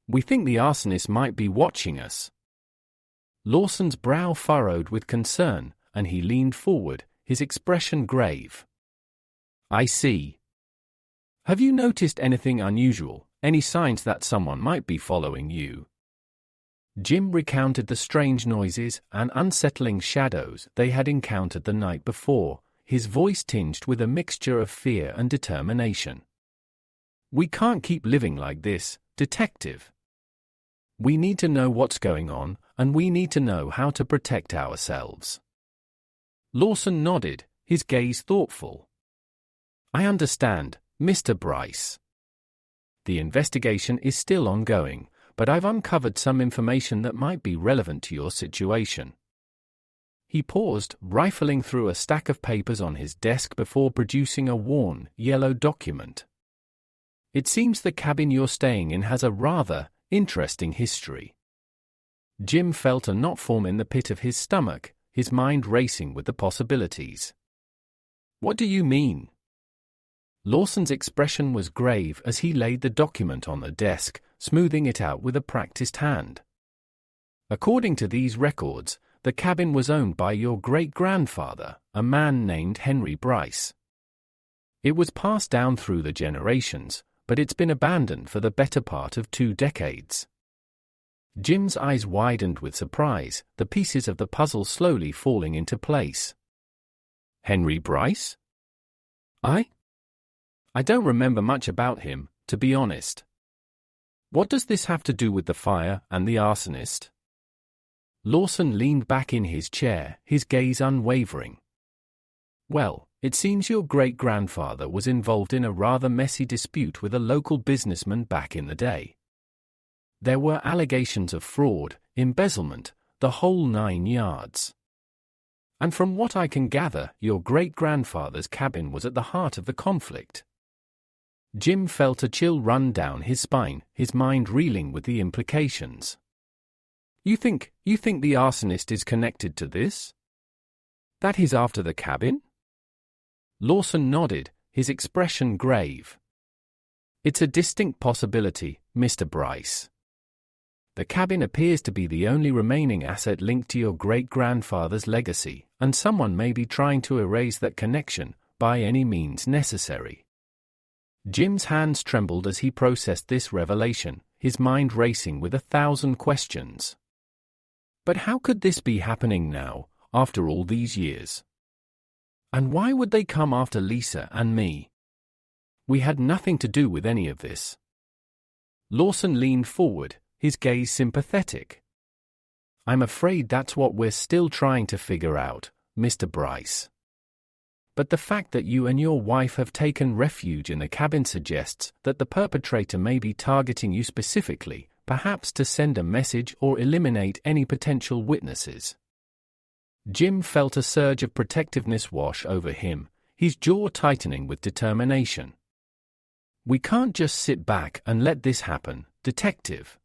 We think the arsonist might be watching us." Lawson's brow furrowed with concern, and he leaned forward, his expression grave. "I see. Have you noticed anything unusual, any signs that someone might be following you?" Jim recounted the strange noises and unsettling shadows they had encountered the night before, his voice tinged with a mixture of fear and determination. "We can't keep living like this, detective. We need to know what's going on, and we need to know how to protect ourselves." Lawson nodded, his gaze thoughtful. "I understand, Mr. Bryce. The investigation is still ongoing, but I've uncovered some information that might be relevant to your situation." He paused, rifling through a stack of papers on his desk before producing a worn, yellow document. "It seems the cabin you're staying in has a rather interesting history." Jim felt a knot form in the pit of his stomach, his mind racing with the possibilities. "What do you mean?" Lawson's expression was grave as he laid the document on the desk, smoothing it out with a practiced hand. "According to these records, the cabin was owned by your great-grandfather, a man named Henry Bryce. It was passed down through the generations, but it's been abandoned for the better part of 2 decades. Jim's eyes widened with surprise, the pieces of the puzzle slowly falling into place. "Henry Bryce? I don't remember much about him, to be honest. What does this have to do with the fire and the arsonist?" Lawson leaned back in his chair, his gaze unwavering. "Well, it seems your great-grandfather was involved in a rather messy dispute with a local businessman back in the day. There were allegations of fraud, embezzlement, the whole 9 yards. And from what I can gather, your great-grandfather's cabin was at the heart of the conflict." Jim felt a chill run down his spine, his mind reeling with the implications. You think the arsonist is connected to this? That he's after the cabin?" Lawson nodded, his expression grave. "It's a distinct possibility, Mr. Bryce. The cabin appears to be the only remaining asset linked to your great-grandfather's legacy, and someone may be trying to erase that connection by any means necessary." Jim's hands trembled as he processed this revelation, his mind racing with 1,000 questions. But how could this be happening now, after all these years? And why would they come after Lisa and me? We had nothing to do with any of this. Lawson leaned forward, his gaze sympathetic. "I'm afraid that's what we're still trying to figure out, Mr. Bryce. But the fact that you and your wife have taken refuge in the cabin suggests that the perpetrator may be targeting you specifically, perhaps to send a message or eliminate any potential witnesses." Jim felt a surge of protectiveness wash over him, his jaw tightening with determination. "We can't just sit back and let this happen, detective.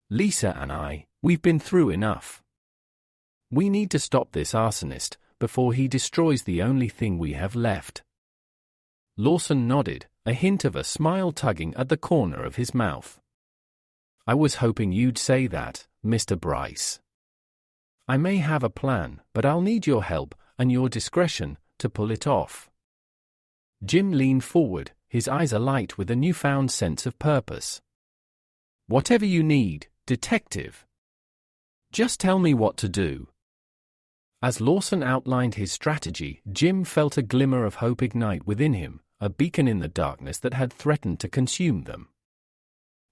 Lisa and we've been through enough. We need to stop this arsonist before he destroys the only thing we have left." Lawson nodded, a hint of a smile tugging at the corner of his mouth. "I was hoping you'd say that, Mr. Bryce. I may have a plan, but I'll need your help and your discretion to pull it off." Jim leaned forward, his eyes alight with a newfound sense of purpose. "Whatever you need, detective. Just tell me what to do." As Lawson outlined his strategy, Jim felt a glimmer of hope ignite within him, a beacon in the darkness that had threatened to consume them.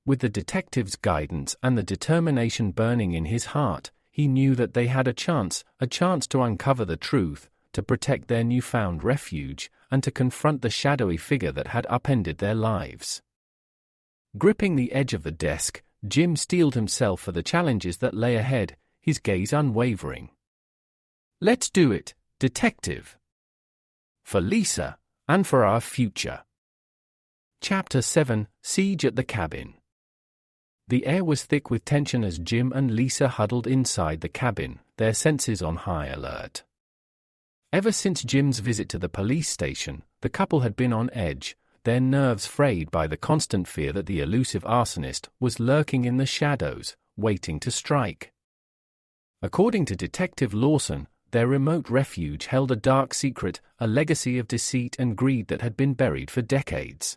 With the detective's guidance and the determination burning in his heart, he knew that they had a chance to uncover the truth, to protect their newfound refuge, and to confront the shadowy figure that had upended their lives. Gripping the edge of the desk, Jim steeled himself for the challenges that lay ahead, his gaze unwavering. "Let's do it, detective. For Lisa, and for our future." Chapter 7: Siege at the Cabin. The air was thick with tension as Jim and Lisa huddled inside the cabin, their senses on high alert. Ever since Jim's visit to the police station, the couple had been on edge, their nerves frayed by the constant fear that the elusive arsonist was lurking in the shadows, waiting to strike. According to Detective Lawson, their remote refuge held a dark secret, a legacy of deceit and greed that had been buried for decades.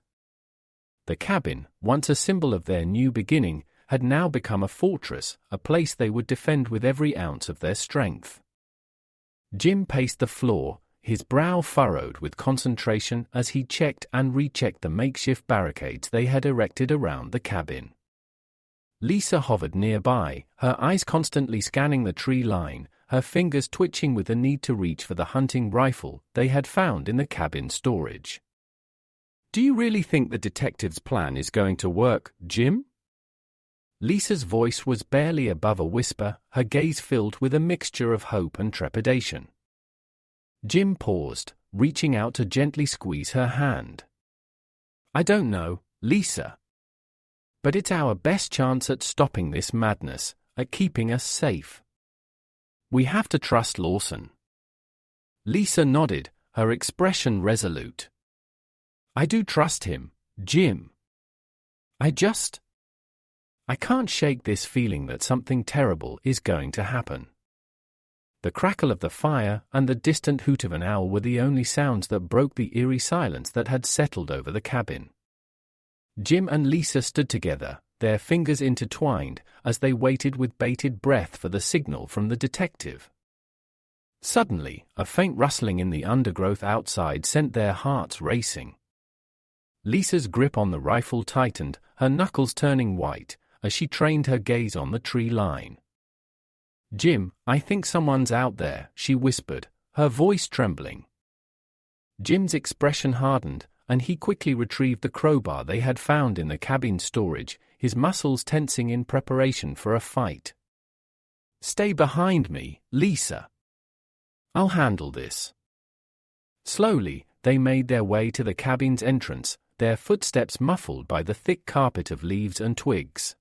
The cabin, once a symbol of their new beginning, had now become a fortress, a place they would defend with every ounce of their strength. Jim paced the floor, his brow furrowed with concentration as he checked and rechecked the makeshift barricades they had erected around the cabin. Lisa hovered nearby, her eyes constantly scanning the tree line, her fingers twitching with the need to reach for the hunting rifle they had found in the cabin storage. "Do you really think the detective's plan is going to work, Jim?" Lisa's voice was barely above a whisper, her gaze filled with a mixture of hope and trepidation. Jim paused, reaching out to gently squeeze her hand. "I don't know, Lisa. But it's our best chance at stopping this madness, at keeping us safe. We have to trust Lawson." Lisa nodded, her expression resolute. "I do trust him, Jim. I can't shake this feeling that something terrible is going to happen." The crackle of the fire and the distant hoot of an owl were the only sounds that broke the eerie silence that had settled over the cabin. Jim and Lisa stood together, their fingers intertwined, as they waited with bated breath for the signal from the detective. Suddenly, a faint rustling in the undergrowth outside sent their hearts racing. Lisa's grip on the rifle tightened, her knuckles turning white, as she trained her gaze on the tree line. "Jim, I think someone's out there," she whispered, her voice trembling. Jim's expression hardened, and he quickly retrieved the crowbar they had found in the cabin storage, his muscles tensing in preparation for a fight. "Stay behind me, Lisa. I'll handle this." Slowly, they made their way to the cabin's entrance, their footsteps muffled by the thick carpet of leaves and twigs.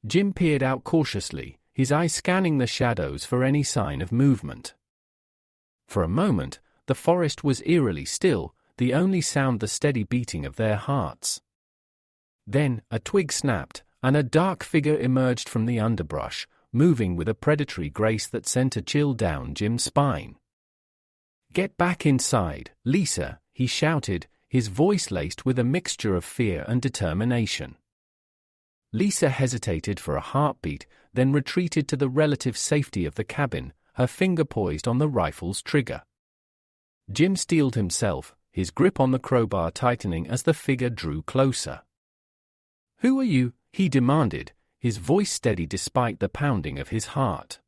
Jim peered out cautiously, his eyes scanning the shadows for any sign of movement. For a moment, the forest was eerily still, the only sound the steady beating of their hearts. Then, a twig snapped, and a dark figure emerged from the underbrush, moving with a predatory grace that sent a chill down Jim's spine. "Get back inside, Lisa," he shouted, his voice laced with a mixture of fear and determination. Lisa hesitated for a heartbeat, then retreated to the relative safety of the cabin, her finger poised on the rifle's trigger. Jim steeled himself, his grip on the crowbar tightening as the figure drew closer. "Who are you?" he demanded, his voice steady despite the pounding of his heart.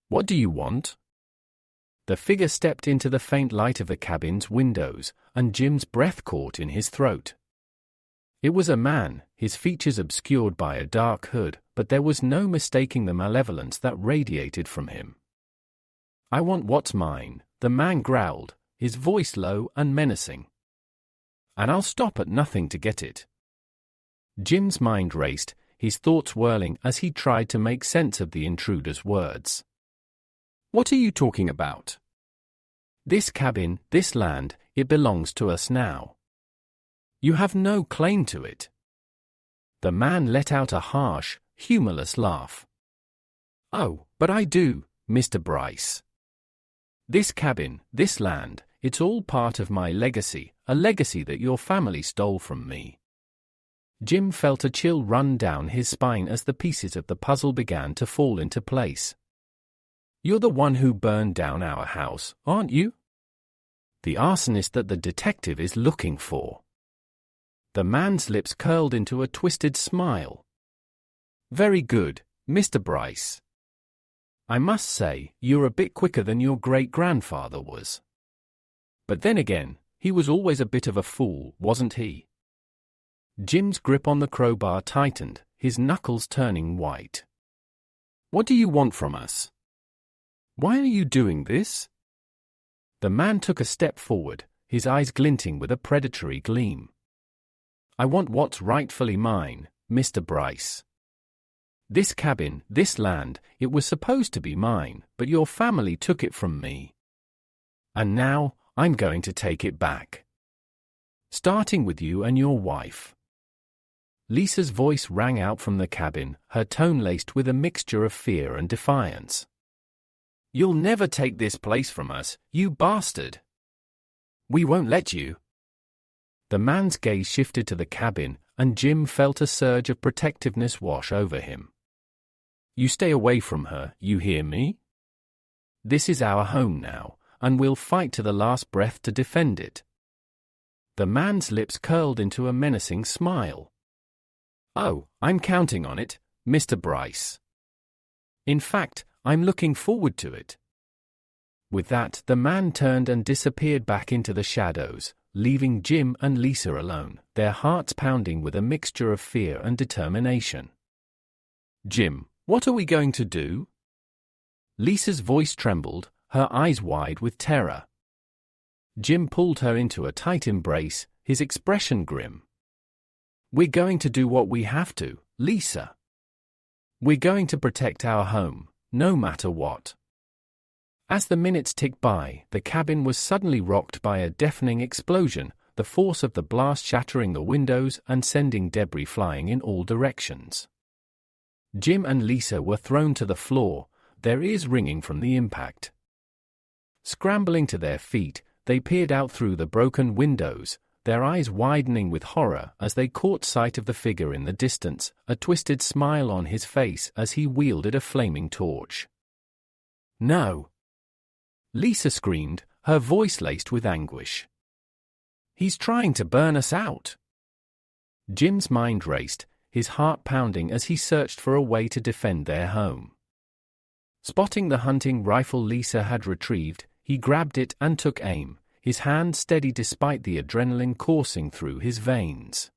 "What do you want?" The figure stepped into the faint light of the cabin's windows, and Jim's breath caught in his throat. It was a man, his features obscured by a dark hood, but there was no mistaking the malevolence that radiated from him. "I want what's mine," the man growled, his voice low and menacing. "And I'll stop at nothing to get it." Jim's mind raced, his thoughts whirling as he tried to make sense of the intruder's words. "What are you talking about?" "This cabin, this land, it belongs to us now. You have no claim to it." The man let out a harsh, humorless laugh. "Oh, but I do, Mr. Bryce. This cabin, this land, it's all part of my legacy, a legacy that your family stole from me." Jim felt a chill run down his spine as the pieces of the puzzle began to fall into place. "You're the one who burned down our house, aren't you? The arsonist that the detective is looking for." The man's lips curled into a twisted smile. "Very good, Mr. Bryce. I must say, you're a bit quicker than your great-grandfather was. But then again, he was always a bit of a fool, wasn't he? Jim's grip on the crowbar tightened, his knuckles turning white. What do you want from us? Why are you doing this? The man took a step forward, his eyes glinting with a predatory gleam. I want what's rightfully mine, Mr. Bryce. This cabin, this land, it was supposed to be mine, but your family took it from me. And now, I'm going to take it back. Starting with you and your wife. Lisa's voice rang out from the cabin, her tone laced with a mixture of fear and defiance. You'll never take this place from us, you bastard. We won't let you. The man's gaze shifted to the cabin, and Jim felt a surge of protectiveness wash over him. You stay away from her, you hear me? This is our home now, and we'll fight to the last breath to defend it. The man's lips curled into a menacing smile. Oh, I'm counting on it, Mr. Bryce. In fact, I'm looking forward to it. With that, the man turned and disappeared back into the shadows, leaving Jim and Lisa alone, their hearts pounding with a mixture of fear and determination. Jim, what are we going to do? Lisa's voice trembled, her eyes wide with terror. Jim pulled her into a tight embrace, his expression grim. We're going to do what we have to, Lisa. We're going to protect our home, no matter what. As the minutes ticked by, the cabin was suddenly rocked by a deafening explosion, the force of the blast shattering the windows and sending debris flying in all directions. Jim and Lisa were thrown to the floor, their ears ringing from the impact. Scrambling to their feet, they peered out through the broken windows, their eyes widening with horror as they caught sight of the figure in the distance, a twisted smile on his face as he wielded a flaming torch. No! Lisa screamed, her voice laced with anguish. He's trying to burn us out! Jim's mind raced, his heart pounding as he searched for a way to defend their home. Spotting the hunting rifle Lisa had retrieved, he grabbed it and took aim, his hand steady despite the adrenaline coursing through his veins.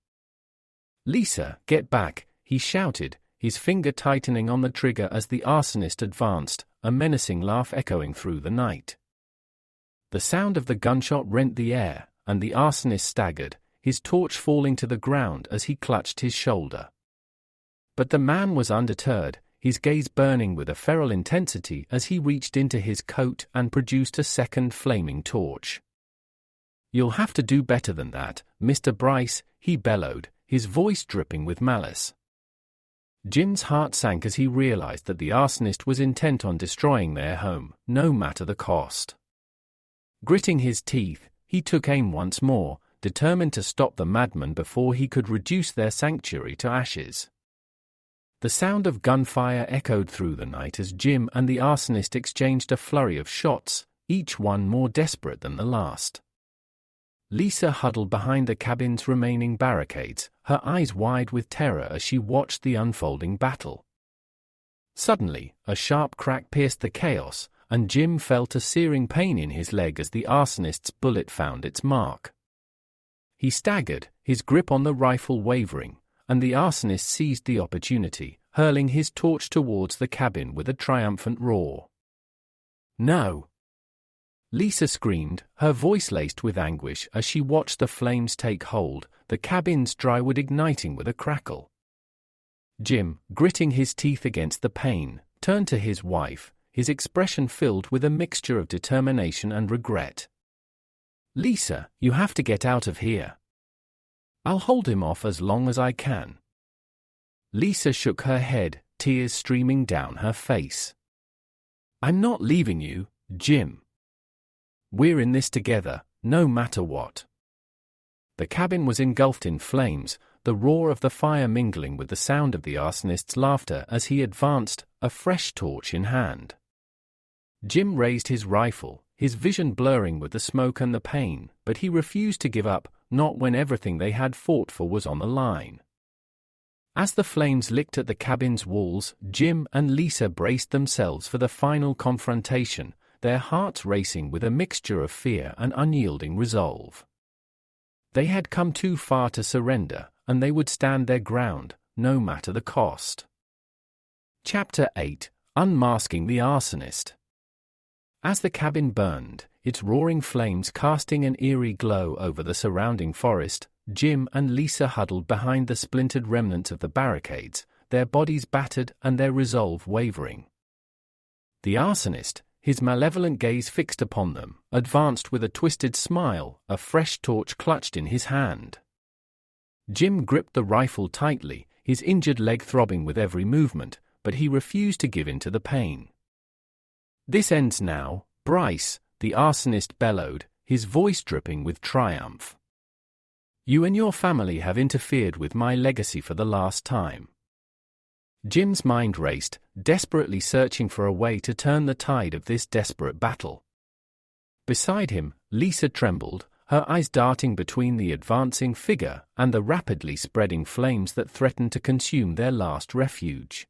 Lisa, get back, he shouted, his finger tightening on the trigger as the arsonist advanced, a menacing laugh echoing through the night. The sound of the gunshot rent the air, and the arsonist staggered, his torch falling to the ground as he clutched his shoulder. But the man was undeterred, his gaze burning with a feral intensity as he reached into his coat and produced a second flaming torch. You'll have to do better than that, Mr. Bryce, he bellowed, his voice dripping with malice. Jim's heart sank as he realized that the arsonist was intent on destroying their home, no matter the cost. Gritting his teeth, he took aim once more, determined to stop the madman before he could reduce their sanctuary to ashes. The sound of gunfire echoed through the night as Jim and the arsonist exchanged a flurry of shots, each one more desperate than the last. Lisa huddled behind the cabin's remaining barricades, her eyes wide with terror as she watched the unfolding battle. Suddenly, a sharp crack pierced the chaos, and Jim felt a searing pain in his leg as the arsonist's bullet found its mark. He staggered, his grip on the rifle wavering, and the arsonist seized the opportunity, hurling his torch towards the cabin with a triumphant roar. No! Lisa screamed, her voice laced with anguish as she watched the flames take hold, the cabin's drywood igniting with a crackle. Jim, gritting his teeth against the pain, turned to his wife, his expression filled with a mixture of determination and regret. Lisa, you have to get out of here. I'll hold him off as long as I can. Lisa shook her head, tears streaming down her face. I'm not leaving you, Jim. We're in this together, no matter what. The cabin was engulfed in flames, the roar of the fire mingling with the sound of the arsonist's laughter as he advanced, a fresh torch in hand. Jim raised his rifle, his vision blurring with the smoke and the pain, but he refused to give up, not when everything they had fought for was on the line. As the flames licked at the cabin's walls, Jim and Lisa braced themselves for the final confrontation, their hearts racing with a mixture of fear and unyielding resolve. They had come too far to surrender, and they would stand their ground, no matter the cost. Chapter 8: Unmasking the Arsonist. As the cabin burned, its roaring flames casting an eerie glow over the surrounding forest, Jim and Lisa huddled behind the splintered remnants of the barricades, their bodies battered and their resolve wavering. The arsonist, his malevolent gaze fixed upon them, advanced with a twisted smile, a fresh torch clutched in his hand. Jim gripped the rifle tightly, his injured leg throbbing with every movement, but he refused to give in to the pain. "This ends now, Bryce," the arsonist bellowed, his voice dripping with triumph. "You and your family have interfered with my legacy for the last time." Jim's mind raced, desperately searching for a way to turn the tide of this desperate battle. Beside him, Lisa trembled, her eyes darting between the advancing figure and the rapidly spreading flames that threatened to consume their last refuge.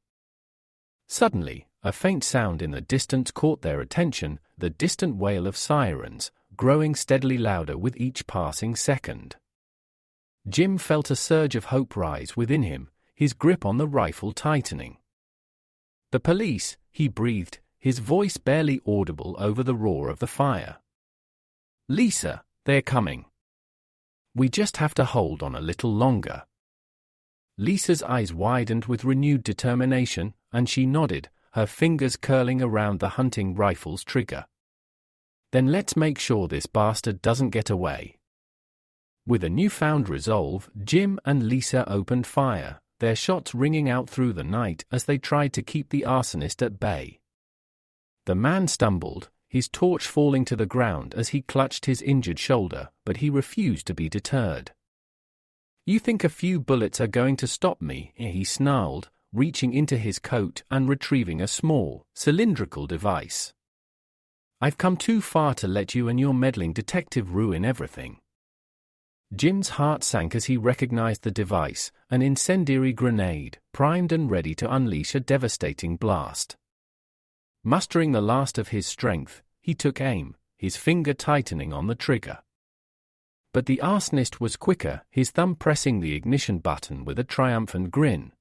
Suddenly, a faint sound in the distance caught their attention, the distant wail of sirens, growing steadily louder with each passing second. Jim felt a surge of hope rise within him, his grip on the rifle tightening. "The police," he breathed, his voice barely audible over the roar of the fire. "Lisa, they're coming. We just have to hold on a little longer." Lisa's eyes widened with renewed determination, and she nodded, her fingers curling around the hunting rifle's trigger. "Then let's make sure this bastard doesn't get away." With a newfound resolve, Jim and Lisa opened fire, their shots ringing out through the night as they tried to keep the arsonist at bay. The man stumbled, his torch falling to the ground as he clutched his injured shoulder, but he refused to be deterred. "You think a few bullets are going to stop me?" he snarled, reaching into his coat and retrieving a small, cylindrical device. "I've come too far to let you and your meddling detective ruin everything." Jim's heart sank as he recognized the device, an incendiary grenade, primed and ready to unleash a devastating blast. Mustering the last of his strength, he took aim, his finger tightening on the trigger. But the arsonist was quicker, his thumb pressing the ignition button with a triumphant grin.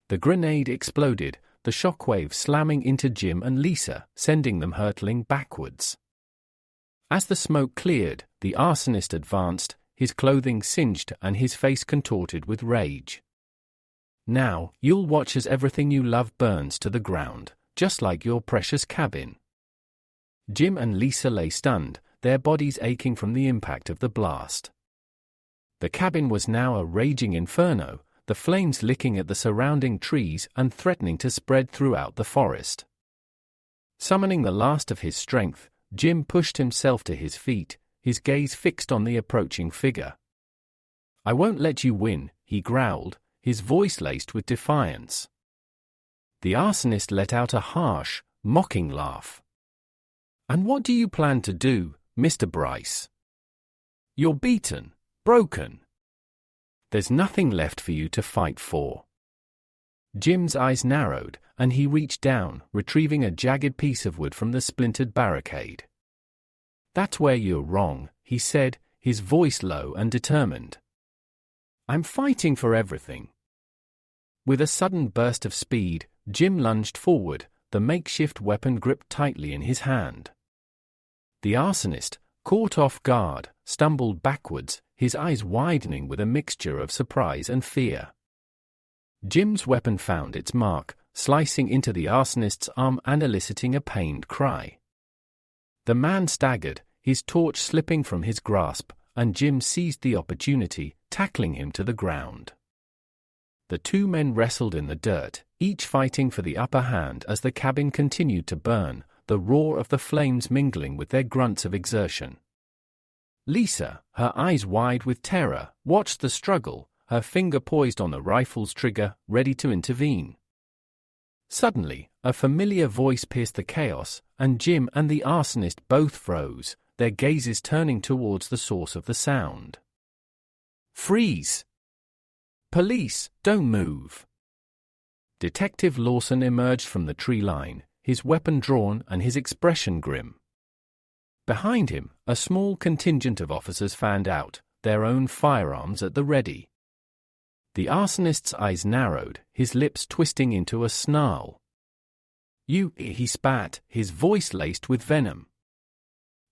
The grenade exploded, the shockwave slamming into Jim and Lisa, sending them hurtling backwards. As the smoke cleared, the arsonist advanced, his clothing singed and his face contorted with rage. "Now, you'll watch as everything you love burns to the ground, just like your precious cabin." Jim and Lisa lay stunned, their bodies aching from the impact of the blast. The cabin was now a raging inferno, the flames licking at the surrounding trees and threatening to spread throughout the forest. Summoning the last of his strength, Jim pushed himself to his feet, his gaze fixed on the approaching figure. "I won't let you win," he growled, his voice laced with defiance. The arsonist let out a harsh, mocking laugh. "And what do you plan to do, Mr. Bryce? You're beaten, broken. There's nothing left for you to fight for." Jim's eyes narrowed, and he reached down, retrieving a jagged piece of wood from the splintered barricade. "That's where you're wrong," he said, his voice low and determined. "I'm fighting for everything." With a sudden burst of speed, Jim lunged forward, the makeshift weapon gripped tightly in his hand. The arsonist, caught off guard, stumbled backwards, his eyes widening with a mixture of surprise and fear. Jim's weapon found its mark, slicing into the arsonist's arm and eliciting a pained cry. The man staggered, his torch slipping from his grasp, and Jim seized the opportunity, tackling him to the ground. The two men wrestled in the dirt, each fighting for the upper hand as the cabin continued to burn, the roar of the flames mingling with their grunts of exertion. Lisa, her eyes wide with terror, watched the struggle, her finger poised on the rifle's trigger, ready to intervene. Suddenly, a familiar voice pierced the chaos, and Jim and the arsonist both froze, their gazes turning towards the source of the sound. "Freeze!" Police, don't move! Detective Lawson emerged from the tree line, his weapon drawn and his expression grim. Behind him, a small contingent of officers fanned out, their own firearms at the ready. The arsonist's eyes narrowed, his lips twisting into a snarl. "You," he spat, his voice laced with venom.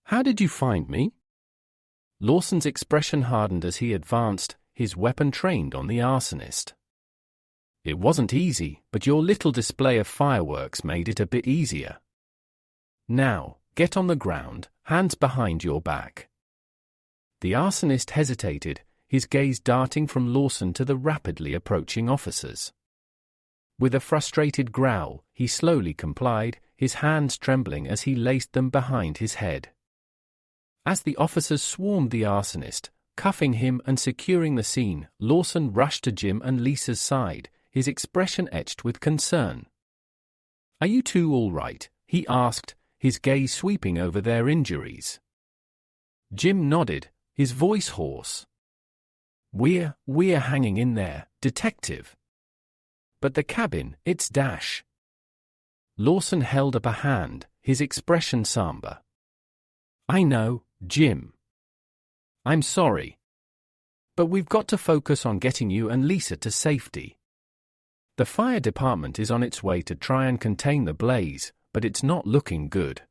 "How did you find me?" Lawson's expression hardened as he advanced, his weapon trained on the arsonist. "It wasn't easy, but your little display of fireworks made it a bit easier. Now, get on the ground, hands behind your back." The arsonist hesitated, his gaze darting from Lawson to the rapidly approaching officers. With a frustrated growl, he slowly complied, his hands trembling as he laced them behind his head. As the officers swarmed the arsonist, cuffing him and securing the scene, Lawson rushed to Jim and Lisa's side, his expression etched with concern. "Are you two all right?" he asked, his gaze sweeping over their injuries. Jim nodded, his voice hoarse. We're hanging in there, Detective." "But the cabin, it's Dash." Lawson held up a hand, his expression somber. "I know, Jim. I'm sorry. But we've got to focus on getting you and Lisa to safety. The fire department is on its way to try and contain the blaze, but it's not looking good."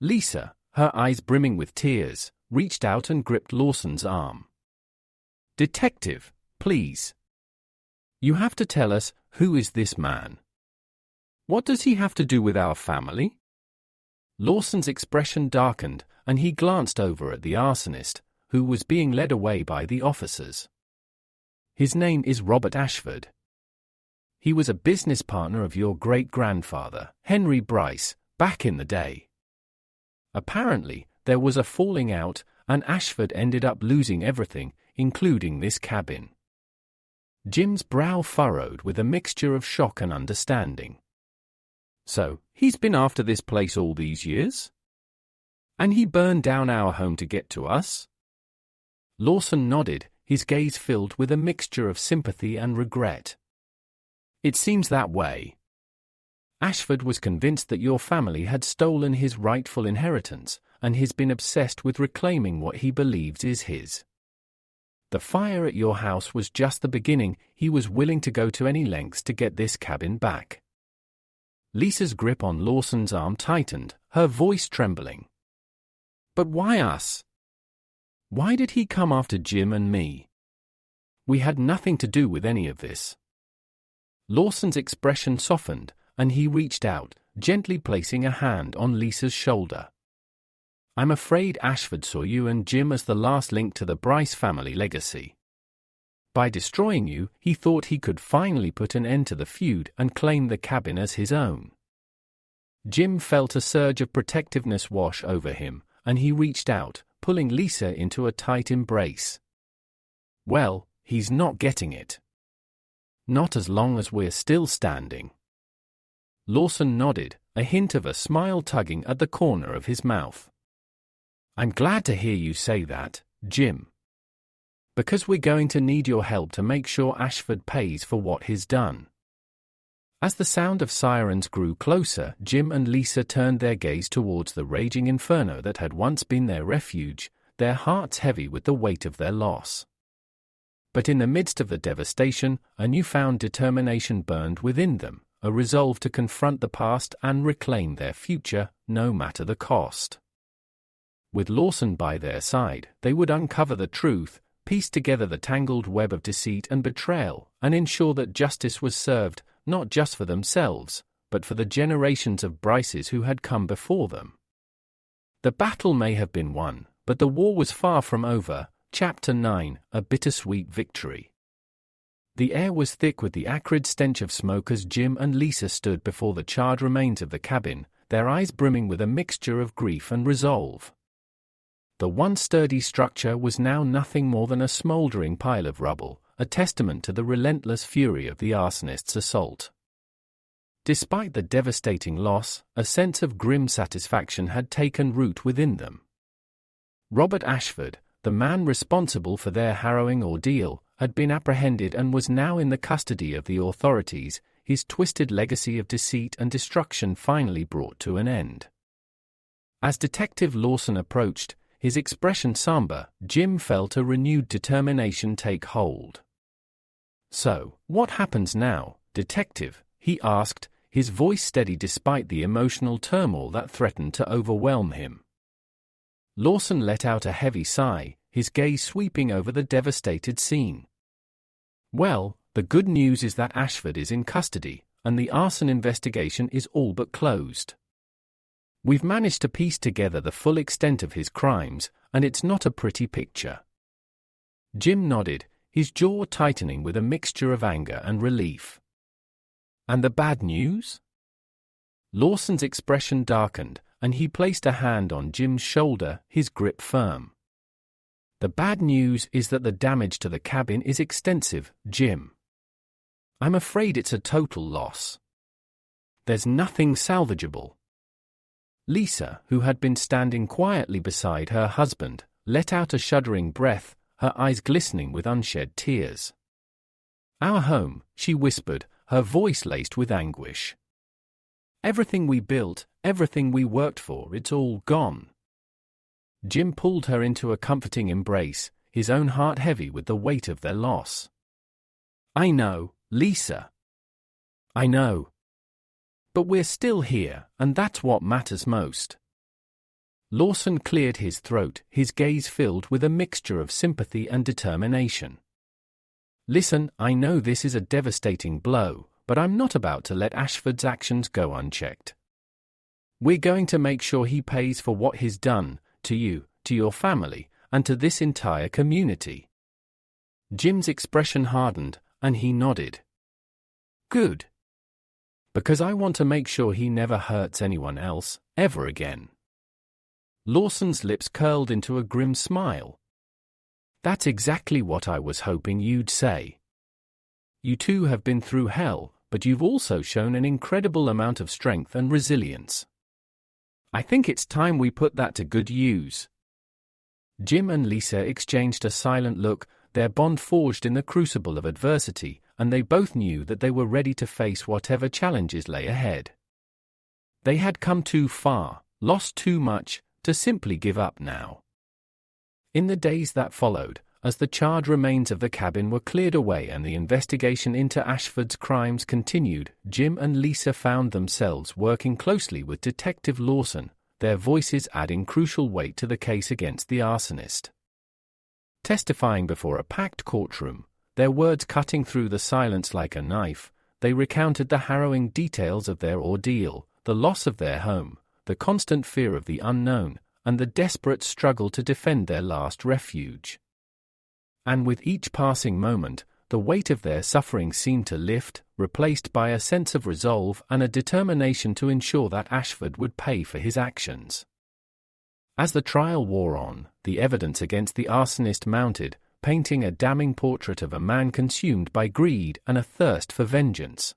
Lisa, her eyes brimming with tears, reached out and gripped Lawson's arm. "Detective, please. You have to tell us, who is this man? What does he have to do with our family?" Lawson's expression darkened, and he glanced over at the arsonist, who was being led away by the officers. "His name is Robert Ashford. He was a business partner of your great-grandfather, Henry Bryce, back in the day. Apparently, there was a falling out, and Ashford ended up losing everything, including this cabin." Jim's brow furrowed with a mixture of shock and understanding. "So, he's been after this place all these years? And he burned down our home to get to us?" Lawson nodded, his gaze filled with a mixture of sympathy and regret. "It seems that way. Ashford was convinced that your family had stolen his rightful inheritance, and he's been obsessed with reclaiming what he believes is his. The fire at your house was just the beginning. He was willing to go to any lengths to get this cabin back." Lisa's grip on Lawson's arm tightened, her voice trembling. "But why us? Why did he come after Jim and me? We had nothing to do with any of this." Lawson's expression softened, and he reached out, gently placing a hand on Lisa's shoulder. "I'm afraid Ashford saw you and Jim as the last link to the Bryce family legacy. By destroying you, he thought he could finally put an end to the feud and claim the cabin as his own." Jim felt a surge of protectiveness wash over him, and he reached out, pulling Lisa into a tight embrace. "Well, he's not getting it. Not as long as we're still standing." Lawson nodded, a hint of a smile tugging at the corner of his mouth. "I'm glad to hear you say that, Jim. Because we're going to need your help to make sure Ashford pays for what he's done." As the sound of sirens grew closer, Jim and Lisa turned their gaze towards the raging inferno that had once been their refuge, their hearts heavy with the weight of their loss. But in the midst of the devastation, a newfound determination burned within them, a resolve to confront the past and reclaim their future, no matter the cost. With Lawson by their side, they would uncover the truth, piece together the tangled web of deceit and betrayal, and ensure that justice was served, not just for themselves, but for the generations of Bryces who had come before them. The battle may have been won, but the war was far from over. Chapter 9, A Bittersweet Victory. The air was thick with the acrid stench of smoke as Jim and Lisa stood before the charred remains of the cabin, their eyes brimming with a mixture of grief and resolve. The once sturdy structure was now nothing more than a smoldering pile of rubble, a testament to the relentless fury of the arsonist's assault. Despite the devastating loss, a sense of grim satisfaction had taken root within them. Robert Ashford, the man responsible for their harrowing ordeal, had been apprehended and was now in the custody of the authorities, his twisted legacy of deceit and destruction finally brought to an end. As Detective Lawson approached, his expression somber, Jim felt a renewed determination take hold. "So, what happens now, Detective?" he asked, his voice steady despite the emotional turmoil that threatened to overwhelm him. Lawson let out a heavy sigh, his gaze sweeping over the devastated scene. "Well, the good news is that Ashford is in custody, and the arson investigation is all but closed. We've managed to piece together the full extent of his crimes, and it's not a pretty picture." Jim nodded, his jaw tightening with a mixture of anger and relief. "And the bad news?" Lawson's expression darkened, and he placed a hand on Jim's shoulder, his grip firm. "The bad news is that the damage to the cabin is extensive, Jim. I'm afraid it's a total loss. There's nothing salvageable." Lisa, who had been standing quietly beside her husband, let out a shuddering breath, her eyes glistening with unshed tears. "Our home," she whispered, her voice laced with anguish. "Everything we built, everything we worked for, it's all gone." Jim pulled her into a comforting embrace, his own heart heavy with the weight of their loss. "I know, Lisa. I know. But we're still here, and that's what matters most." Lawson cleared his throat, his gaze filled with a mixture of sympathy and determination. "Listen, I know this is a devastating blow, but I'm not about to let Ashford's actions go unchecked. We're going to make sure he pays for what he's done, to you, to your family, and to this entire community." Jim's expression hardened, and he nodded. "Good. Because I want to make sure he never hurts anyone else, ever again." Lawson's lips curled into a grim smile. "That's exactly what I was hoping you'd say. You two have been through hell, but you've also shown an incredible amount of strength and resilience. I think it's time we put that to good use." Jim and Lisa exchanged a silent look, their bond forged in the crucible of adversity, and they both knew that they were ready to face whatever challenges lay ahead. They had come too far, lost too much, to simply give up now. In the days that followed, as the charred remains of the cabin were cleared away and the investigation into Ashford's crimes continued, Jim and Lisa found themselves working closely with Detective Lawson, their voices adding crucial weight to the case against the arsonist. Testifying before a packed courtroom, their words cutting through the silence like a knife, they recounted the harrowing details of their ordeal, the loss of their home, the constant fear of the unknown, and the desperate struggle to defend their last refuge. And with each passing moment, the weight of their suffering seemed to lift, replaced by a sense of resolve and a determination to ensure that Ashford would pay for his actions. As the trial wore on, the evidence against the arsonist mounted, painting a damning portrait of a man consumed by greed and a thirst for vengeance.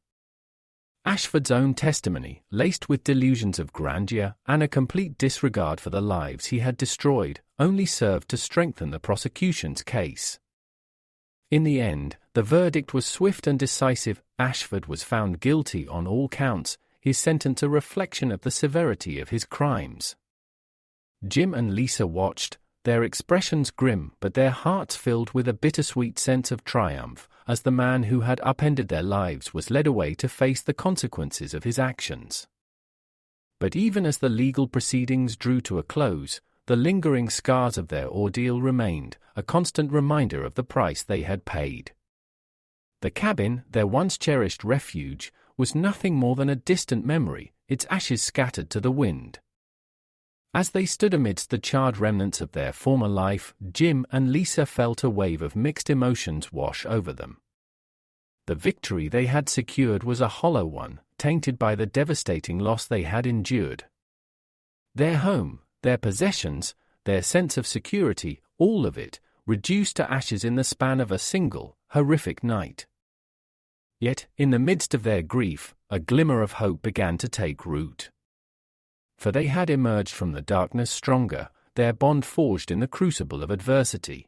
Ashford's own testimony, laced with delusions of grandeur and a complete disregard for the lives he had destroyed, only served to strengthen the prosecution's case. In the end, the verdict was swift and decisive. Ashford was found guilty on all counts, his sentence a reflection of the severity of his crimes. Jim and Lisa watched, their expressions grim but their hearts filled with a bittersweet sense of triumph, as the man who had upended their lives was led away to face the consequences of his actions. But even as the legal proceedings drew to a close, the lingering scars of their ordeal remained, a constant reminder of the price they had paid. The cabin, their once cherished refuge, was nothing more than a distant memory, its ashes scattered to the wind. As they stood amidst the charred remnants of their former life, Jim and Lisa felt a wave of mixed emotions wash over them. The victory they had secured was a hollow one, tainted by the devastating loss they had endured. Their home, their possessions, their sense of security, all of it, reduced to ashes in the span of a single, horrific night. Yet, in the midst of their grief, a glimmer of hope began to take root. For they had emerged from the darkness stronger, their bond forged in the crucible of adversity.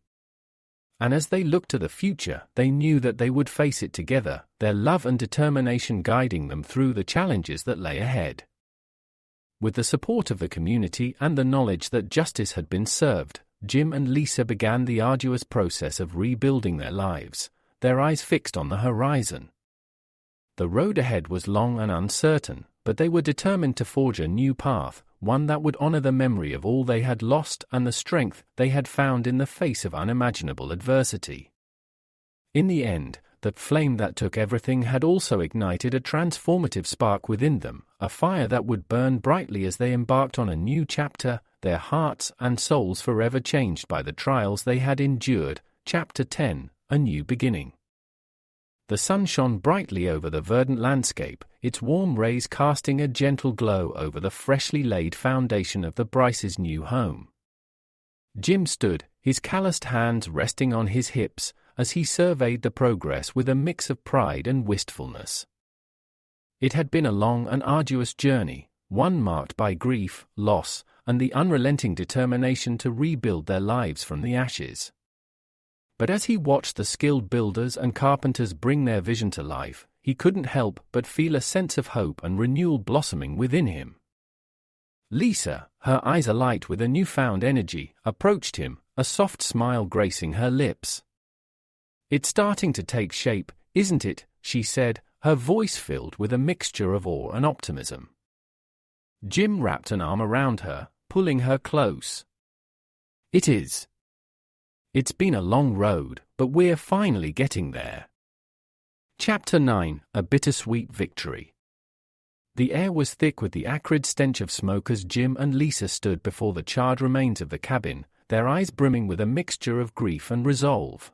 And as they looked to the future, they knew that they would face it together, their love and determination guiding them through the challenges that lay ahead. With the support of the community and the knowledge that justice had been served, Jim and Lisa began the arduous process of rebuilding their lives, their eyes fixed on the horizon. The road ahead was long and uncertain, but they were determined to forge a new path, one that would honor the memory of all they had lost and the strength they had found in the face of unimaginable adversity. In the end, the flame that took everything had also ignited a transformative spark within them, a fire that would burn brightly as they embarked on a new chapter, their hearts and souls forever changed by the trials they had endured. Chapter 10, A New Beginning. The sun shone brightly over the verdant landscape, its warm rays casting a gentle glow over the freshly laid foundation of the Bryces' new home. Jim stood, his calloused hands resting on his hips, as he surveyed the progress with a mix of pride and wistfulness. It had been a long and arduous journey, one marked by grief, loss, and the unrelenting determination to rebuild their lives from the ashes. But as he watched the skilled builders and carpenters bring their vision to life, he couldn't help but feel a sense of hope and renewal blossoming within him. Lisa, her eyes alight with a newfound energy, approached him, a soft smile gracing her lips. "It's starting to take shape, isn't it?" she said, her voice filled with a mixture of awe and optimism. Jim wrapped an arm around her, pulling her close. "It is. It's been a long road, but we're finally getting there." Chapter 9, A Bittersweet Victory. The air was thick with the acrid stench of smoke as Jim and Lisa stood before the charred remains of the cabin, their eyes brimming with a mixture of grief and resolve.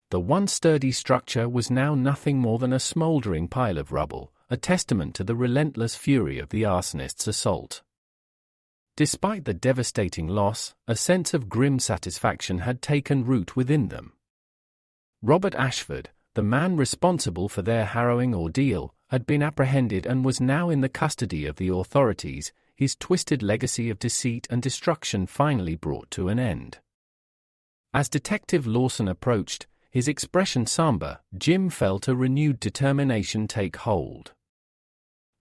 The once sturdy structure was now nothing more than a smoldering pile of rubble, a testament to the relentless fury of the arsonist's assault. Despite the devastating loss, a sense of grim satisfaction had taken root within them. Robert Ashford, the man responsible for their harrowing ordeal, had been apprehended and was now in the custody of the authorities, his twisted legacy of deceit and destruction finally brought to an end. As Detective Lawson approached, his expression somber, Jim felt a renewed determination take hold.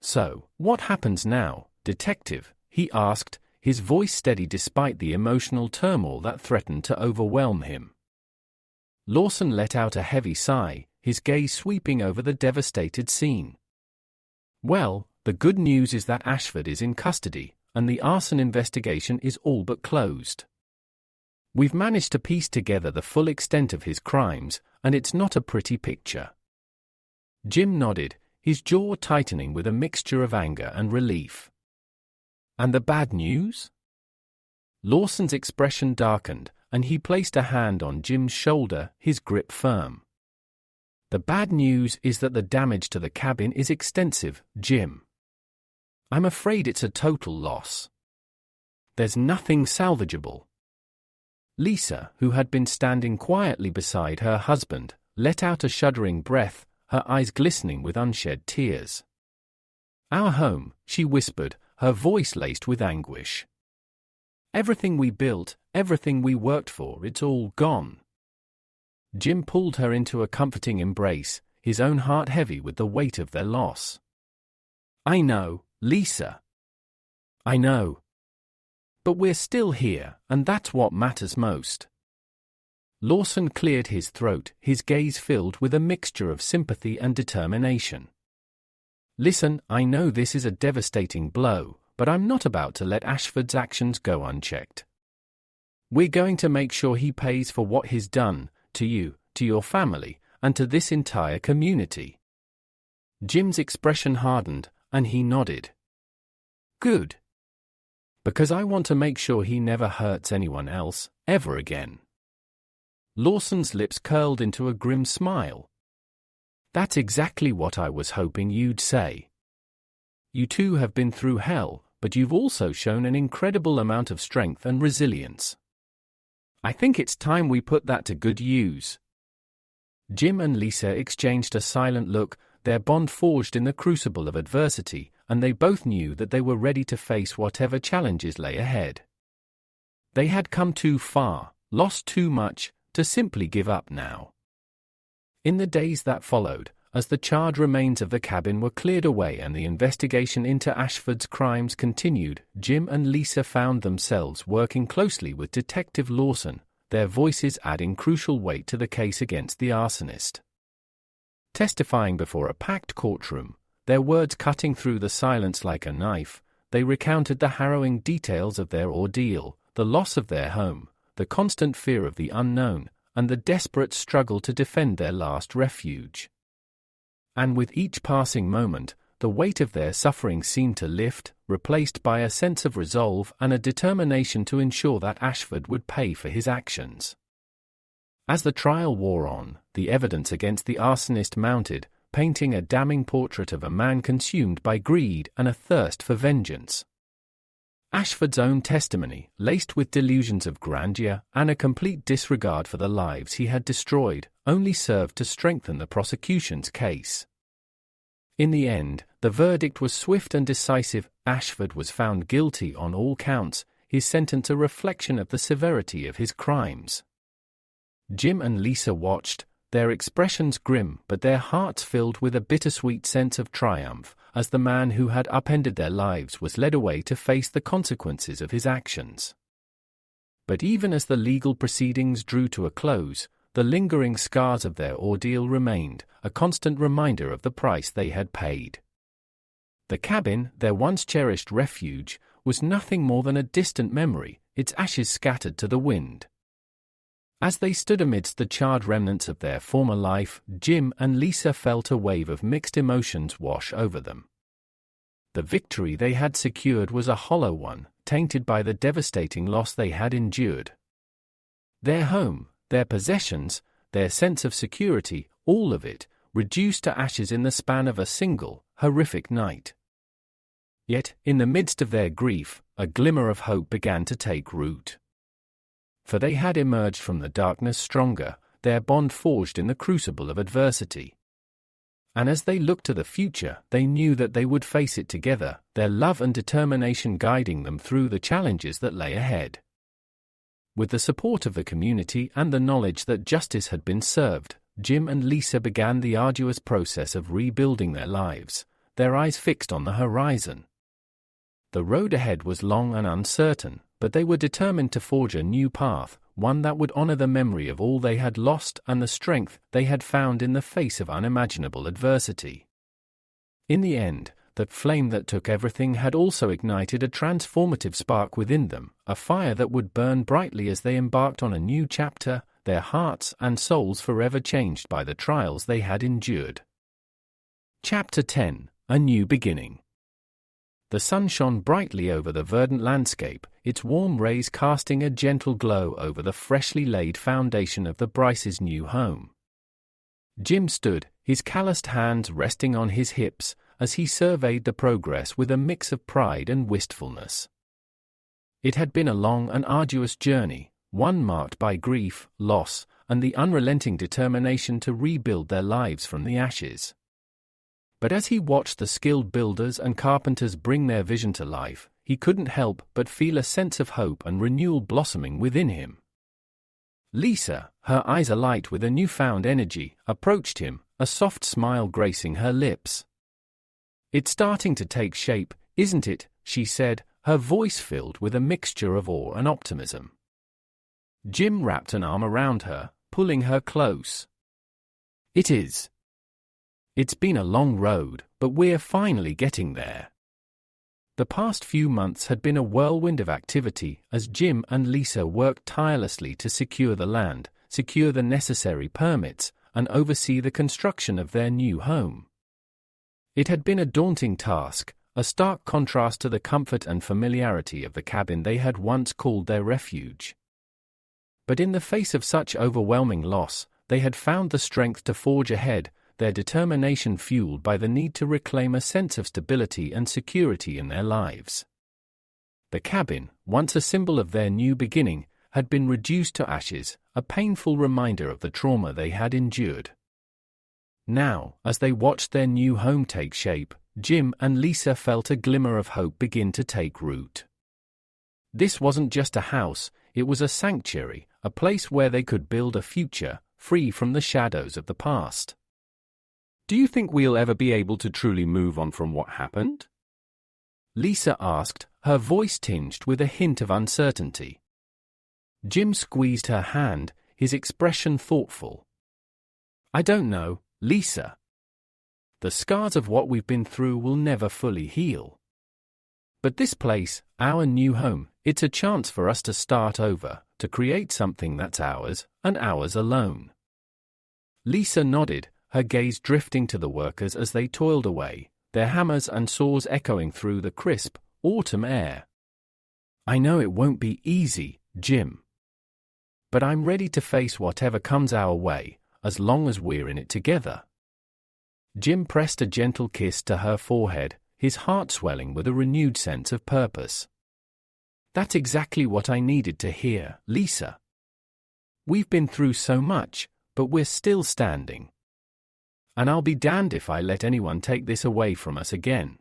"So, what happens now, Detective?" he asked, his voice steady despite the emotional turmoil that threatened to overwhelm him. Lawson let out a heavy sigh, his gaze sweeping over the devastated scene. "Well, the good news is that Ashford is in custody, and the arson investigation is all but closed. We've managed to piece together the full extent of his crimes, and it's not a pretty picture." Jim nodded, his jaw tightening with a mixture of anger and relief. "And the bad news?" Lawson's expression darkened, and he placed a hand on Jim's shoulder, his grip firm. "The bad news is that the damage to the cabin is extensive, Jim. I'm afraid it's a total loss. There's nothing salvageable." Lisa, who had been standing quietly beside her husband, let out a shuddering breath, her eyes glistening with unshed tears. "Our home," she whispered, her voice laced with anguish. "Everything we built, everything we worked for, it's all gone." Jim pulled her into a comforting embrace, his own heart heavy with the weight of their loss. "I know, Lisa. I know. But we're still here, and that's what matters most." Lawson cleared his throat, his gaze filled with a mixture of sympathy and determination. "Listen, I know this is a devastating blow, but I'm not about to let Ashford's actions go unchecked. We're going to make sure he pays for what he's done, to you, to your family, and to this entire community." Jim's expression hardened, and he nodded. "Good. Because I want to make sure he never hurts anyone else, ever again." Lawson's lips curled into a grim smile. "That's exactly what I was hoping you'd say. You two have been through hell, but you've also shown an incredible amount of strength and resilience. I think it's time we put that to good use." Jim and Lisa exchanged a silent look, their bond forged in the crucible of adversity, and they both knew that they were ready to face whatever challenges lay ahead. They had come too far, lost too much, to simply give up now. In the days that followed, as the charred remains of the cabin were cleared away and the investigation into Ashford's crimes continued, Jim and Lisa found themselves working closely with Detective Lawson, their voices adding crucial weight to the case against the arsonist. Testifying before a packed courtroom, their words cutting through the silence like a knife, they recounted the harrowing details of their ordeal, the loss of their home, the constant fear of the unknown, and the desperate struggle to defend their last refuge. And with each passing moment, the weight of their suffering seemed to lift, replaced by a sense of resolve and a determination to ensure that Ashford would pay for his actions. As the trial wore on, the evidence against the arsonist mounted, painting a damning portrait of a man consumed by greed and a thirst for vengeance. Ashford's own testimony, laced with delusions of grandeur and a complete disregard for the lives he had destroyed, only served to strengthen the prosecution's case. In the end, the verdict was swift and decisive. Ashford was found guilty on all counts, his sentence a reflection of the severity of his crimes. Jim and Lisa watched, their expressions grim but their hearts filled with a bittersweet sense of triumph, as the man who had upended their lives was led away to face the consequences of his actions. But even as the legal proceedings drew to a close, the lingering scars of their ordeal remained, a constant reminder of the price they had paid. The cabin, their once cherished refuge, was nothing more than a distant memory, its ashes scattered to the wind. As they stood amidst the charred remnants of their former life, Jim and Lisa felt a wave of mixed emotions wash over them. The victory they had secured was a hollow one, tainted by the devastating loss they had endured. Their home, their possessions, their sense of security, all of it, reduced to ashes in the span of a single, horrific night. Yet, in the midst of their grief, a glimmer of hope began to take root. For they had emerged from the darkness stronger, their bond forged in the crucible of adversity. And as they looked to the future, they knew that they would face it together, their love and determination guiding them through the challenges that lay ahead. With the support of the community and the knowledge that justice had been served, Jim and Lisa began the arduous process of rebuilding their lives, their eyes fixed on the horizon. The road ahead was long and uncertain, but they were determined to forge a new path, one that would honor the memory of all they had lost and the strength they had found in the face of unimaginable adversity. In the end, that flame that took everything had also ignited a transformative spark within them, a fire that would burn brightly as they embarked on a new chapter, their hearts and souls forever changed by the trials they had endured. Chapter 10: A New Beginning. The sun shone brightly over the verdant landscape, its warm rays casting a gentle glow over the freshly laid foundation of the Bryces' new home. Jim stood, his calloused hands resting on his hips, as he surveyed the progress with a mix of pride and wistfulness. It had been a long and arduous journey, one marked by grief, loss, and the unrelenting determination to rebuild their lives from the ashes. But as he watched the skilled builders and carpenters bring their vision to life, he couldn't help but feel a sense of hope and renewal blossoming within him. Lisa, her eyes alight with a newfound energy, approached him, a soft smile gracing her lips. "It's starting to take shape, isn't it?" she said, her voice filled with a mixture of awe and optimism. Jim wrapped an arm around her, pulling her close. "It is. It's been a long road, but we're finally getting there." The past few months had been a whirlwind of activity as Jim and Lisa worked tirelessly to secure the land, secure the necessary permits, and oversee the construction of their new home. It had been a daunting task, a stark contrast to the comfort and familiarity of the cabin they had once called their refuge. But in the face of such overwhelming loss, they had found the strength to forge ahead, their determination fueled by the need to reclaim a sense of stability and security in their lives. The cabin, once a symbol of their new beginning, had been reduced to ashes, a painful reminder of the trauma they had endured. Now, as they watched their new home take shape, Jim and Lisa felt a glimmer of hope begin to take root. This wasn't just a house, it was a sanctuary, a place where they could build a future, free from the shadows of the past. Do you think we'll ever be able to truly move on from what happened? Lisa asked, her voice tinged with a hint of uncertainty. Jim squeezed her hand, his expression thoughtful. I don't know, Lisa. The scars of what we've been through will never fully heal. But this place, our new home, it's a chance for us to start over, to create something that's ours, and ours alone. Lisa nodded, her gaze drifting to the workers as they toiled away, their hammers and saws echoing through the crisp, autumn air. I know it won't be easy, Jim. But I'm ready to face whatever comes our way, as long as we're in it together. Jim pressed a gentle kiss to her forehead, his heart swelling with a renewed sense of purpose. That's exactly what I needed to hear, Lisa. We've been through so much, but we're still standing. And I'll be damned if I let anyone take this away from us again.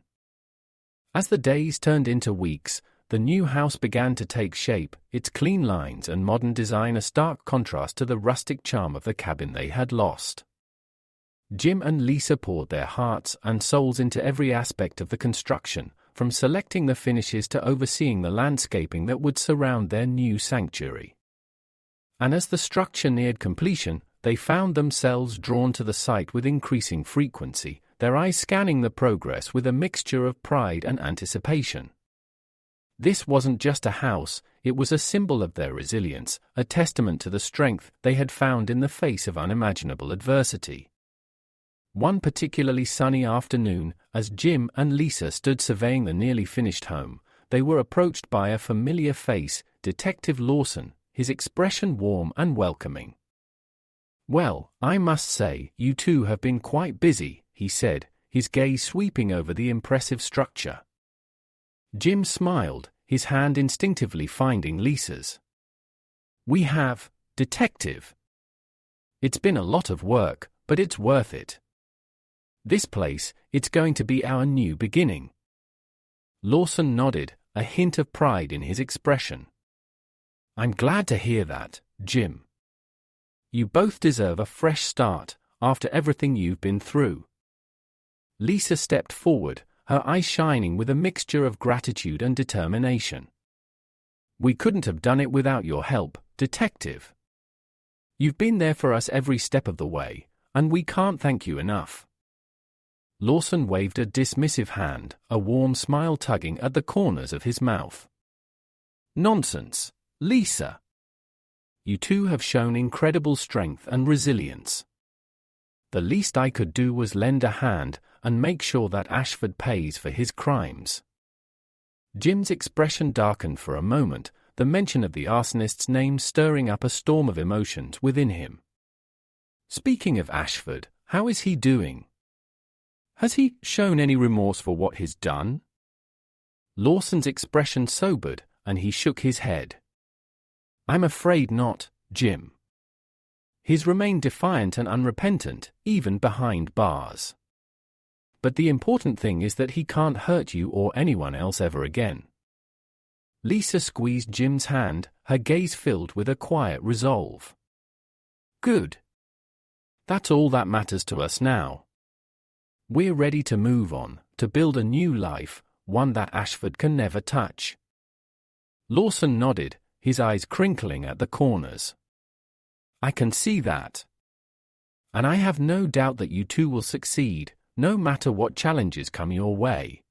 As the days turned into weeks, the new house began to take shape, its clean lines and modern design a stark contrast to the rustic charm of the cabin they had lost. Jim and Lisa poured their hearts and souls into every aspect of the construction, from selecting the finishes to overseeing the landscaping that would surround their new sanctuary. And as the structure neared completion, they found themselves drawn to the site with increasing frequency, their eyes scanning the progress with a mixture of pride and anticipation. This wasn't just a house, it was a symbol of their resilience, a testament to the strength they had found in the face of unimaginable adversity. One particularly sunny afternoon, as Jim and Lisa stood surveying the nearly finished home, they were approached by a familiar face, Detective Lawson, his expression warm and welcoming. Well, I must say, you two have been quite busy, he said, his gaze sweeping over the impressive structure. Jim smiled, his hand instinctively finding Lisa's. We have, Detective. It's been a lot of work, but it's worth it. This place, it's going to be our new beginning. Lawson nodded, a hint of pride in his expression. I'm glad to hear that, Jim. You both deserve a fresh start, after everything you've been through. Lisa stepped forward, her eyes shining with a mixture of gratitude and determination. We couldn't have done it without your help, Detective. You've been there for us every step of the way, and we can't thank you enough. Lawson waved a dismissive hand, a warm smile tugging at the corners of his mouth. Nonsense, Lisa. You two have shown incredible strength and resilience. The least I could do was lend a hand and make sure that Ashford pays for his crimes. Jim's expression darkened for a moment, the mention of the arsonist's name stirring up a storm of emotions within him. Speaking of Ashford, how is he doing? Has he shown any remorse for what he's done? Lawson's expression sobered, and he shook his head. I'm afraid not, Jim. He's remained defiant and unrepentant, even behind bars. But the important thing is that he can't hurt you or anyone else ever again. Lisa squeezed Jim's hand, her gaze filled with a quiet resolve. Good. That's all that matters to us now. We're ready to move on, to build a new life, one that Ashford can never touch. Lawson nodded, his eyes crinkling at the corners. I can see that. And I have no doubt that you two will succeed, no matter what challenges come your way.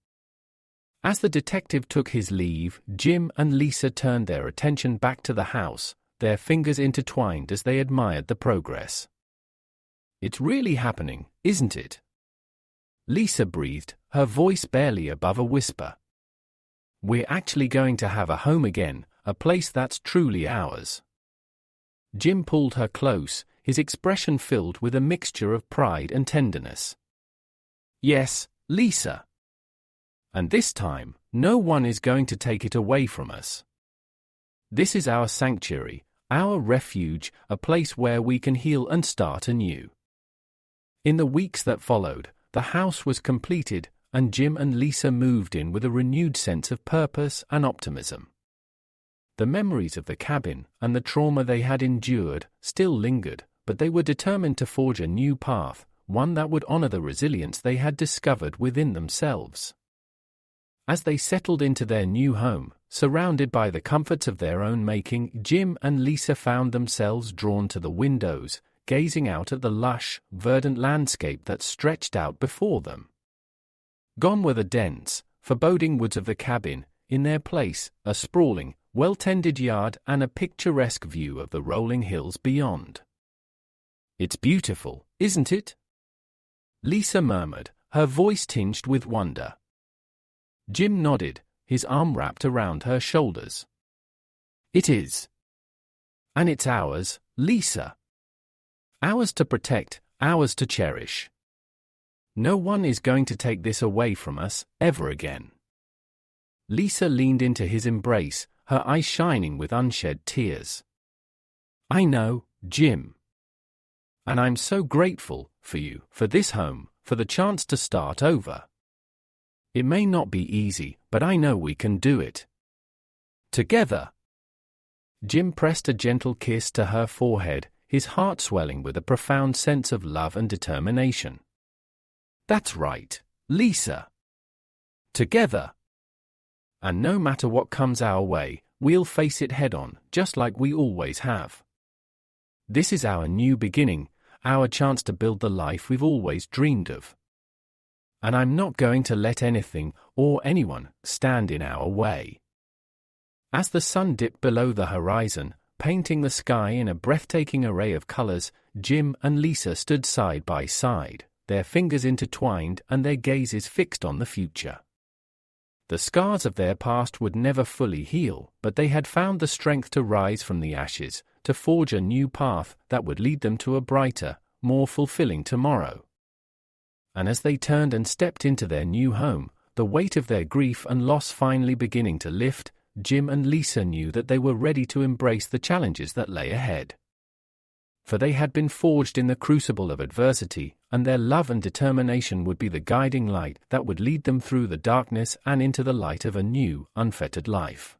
As the detective took his leave, Jim and Lisa turned their attention back to the house, their fingers intertwined as they admired the progress. It's really happening, isn't it? Lisa breathed, her voice barely above a whisper. We're actually going to have a home again, a place that's truly ours. Jim pulled her close, his expression filled with a mixture of pride and tenderness. Yes, Lisa. And this time, no one is going to take it away from us. This is our sanctuary, our refuge, a place where we can heal and start anew. In the weeks that followed, the house was completed, and Jim and Lisa moved in with a renewed sense of purpose and optimism. The memories of the cabin and the trauma they had endured still lingered, but they were determined to forge a new path, one that would honor the resilience they had discovered within themselves. As they settled into their new home, surrounded by the comforts of their own making, Jim and Lisa found themselves drawn to the windows, gazing out at the lush, verdant landscape that stretched out before them. Gone were the dense, foreboding woods of the cabin. In their place, a sprawling, well-tended yard and a picturesque view of the rolling hills beyond. "It's beautiful, isn't it?" Lisa murmured, her voice tinged with wonder. Jim nodded, his arm wrapped around her shoulders. "It is. And it's ours, Lisa. Ours to protect, ours to cherish. No one is going to take this away from us, ever again." Lisa leaned into his embrace, her eyes shining with unshed tears. "I know, Jim. And I'm so grateful for you, for this home, for the chance to start over. It may not be easy, but I know we can do it. Together." Jim pressed a gentle kiss to her forehead, his heart swelling with a profound sense of love and determination. "That's right, Lisa. Together. And no matter what comes our way, we'll face it head-on, just like we always have. This is our new beginning, our chance to build the life we've always dreamed of. And I'm not going to let anything, or anyone, stand in our way." As the sun dipped below the horizon, painting the sky in a breathtaking array of colors, Jim and Lisa stood side by side, their fingers intertwined and their gazes fixed on the future. The scars of their past would never fully heal, but they had found the strength to rise from the ashes, to forge a new path that would lead them to a brighter, more fulfilling tomorrow. And as they turned and stepped into their new home, the weight of their grief and loss finally beginning to lift, Jim and Lisa knew that they were ready to embrace the challenges that lay ahead. For they had been forged in the crucible of adversity, and their love and determination would be the guiding light that would lead them through the darkness and into the light of a new, unfettered life.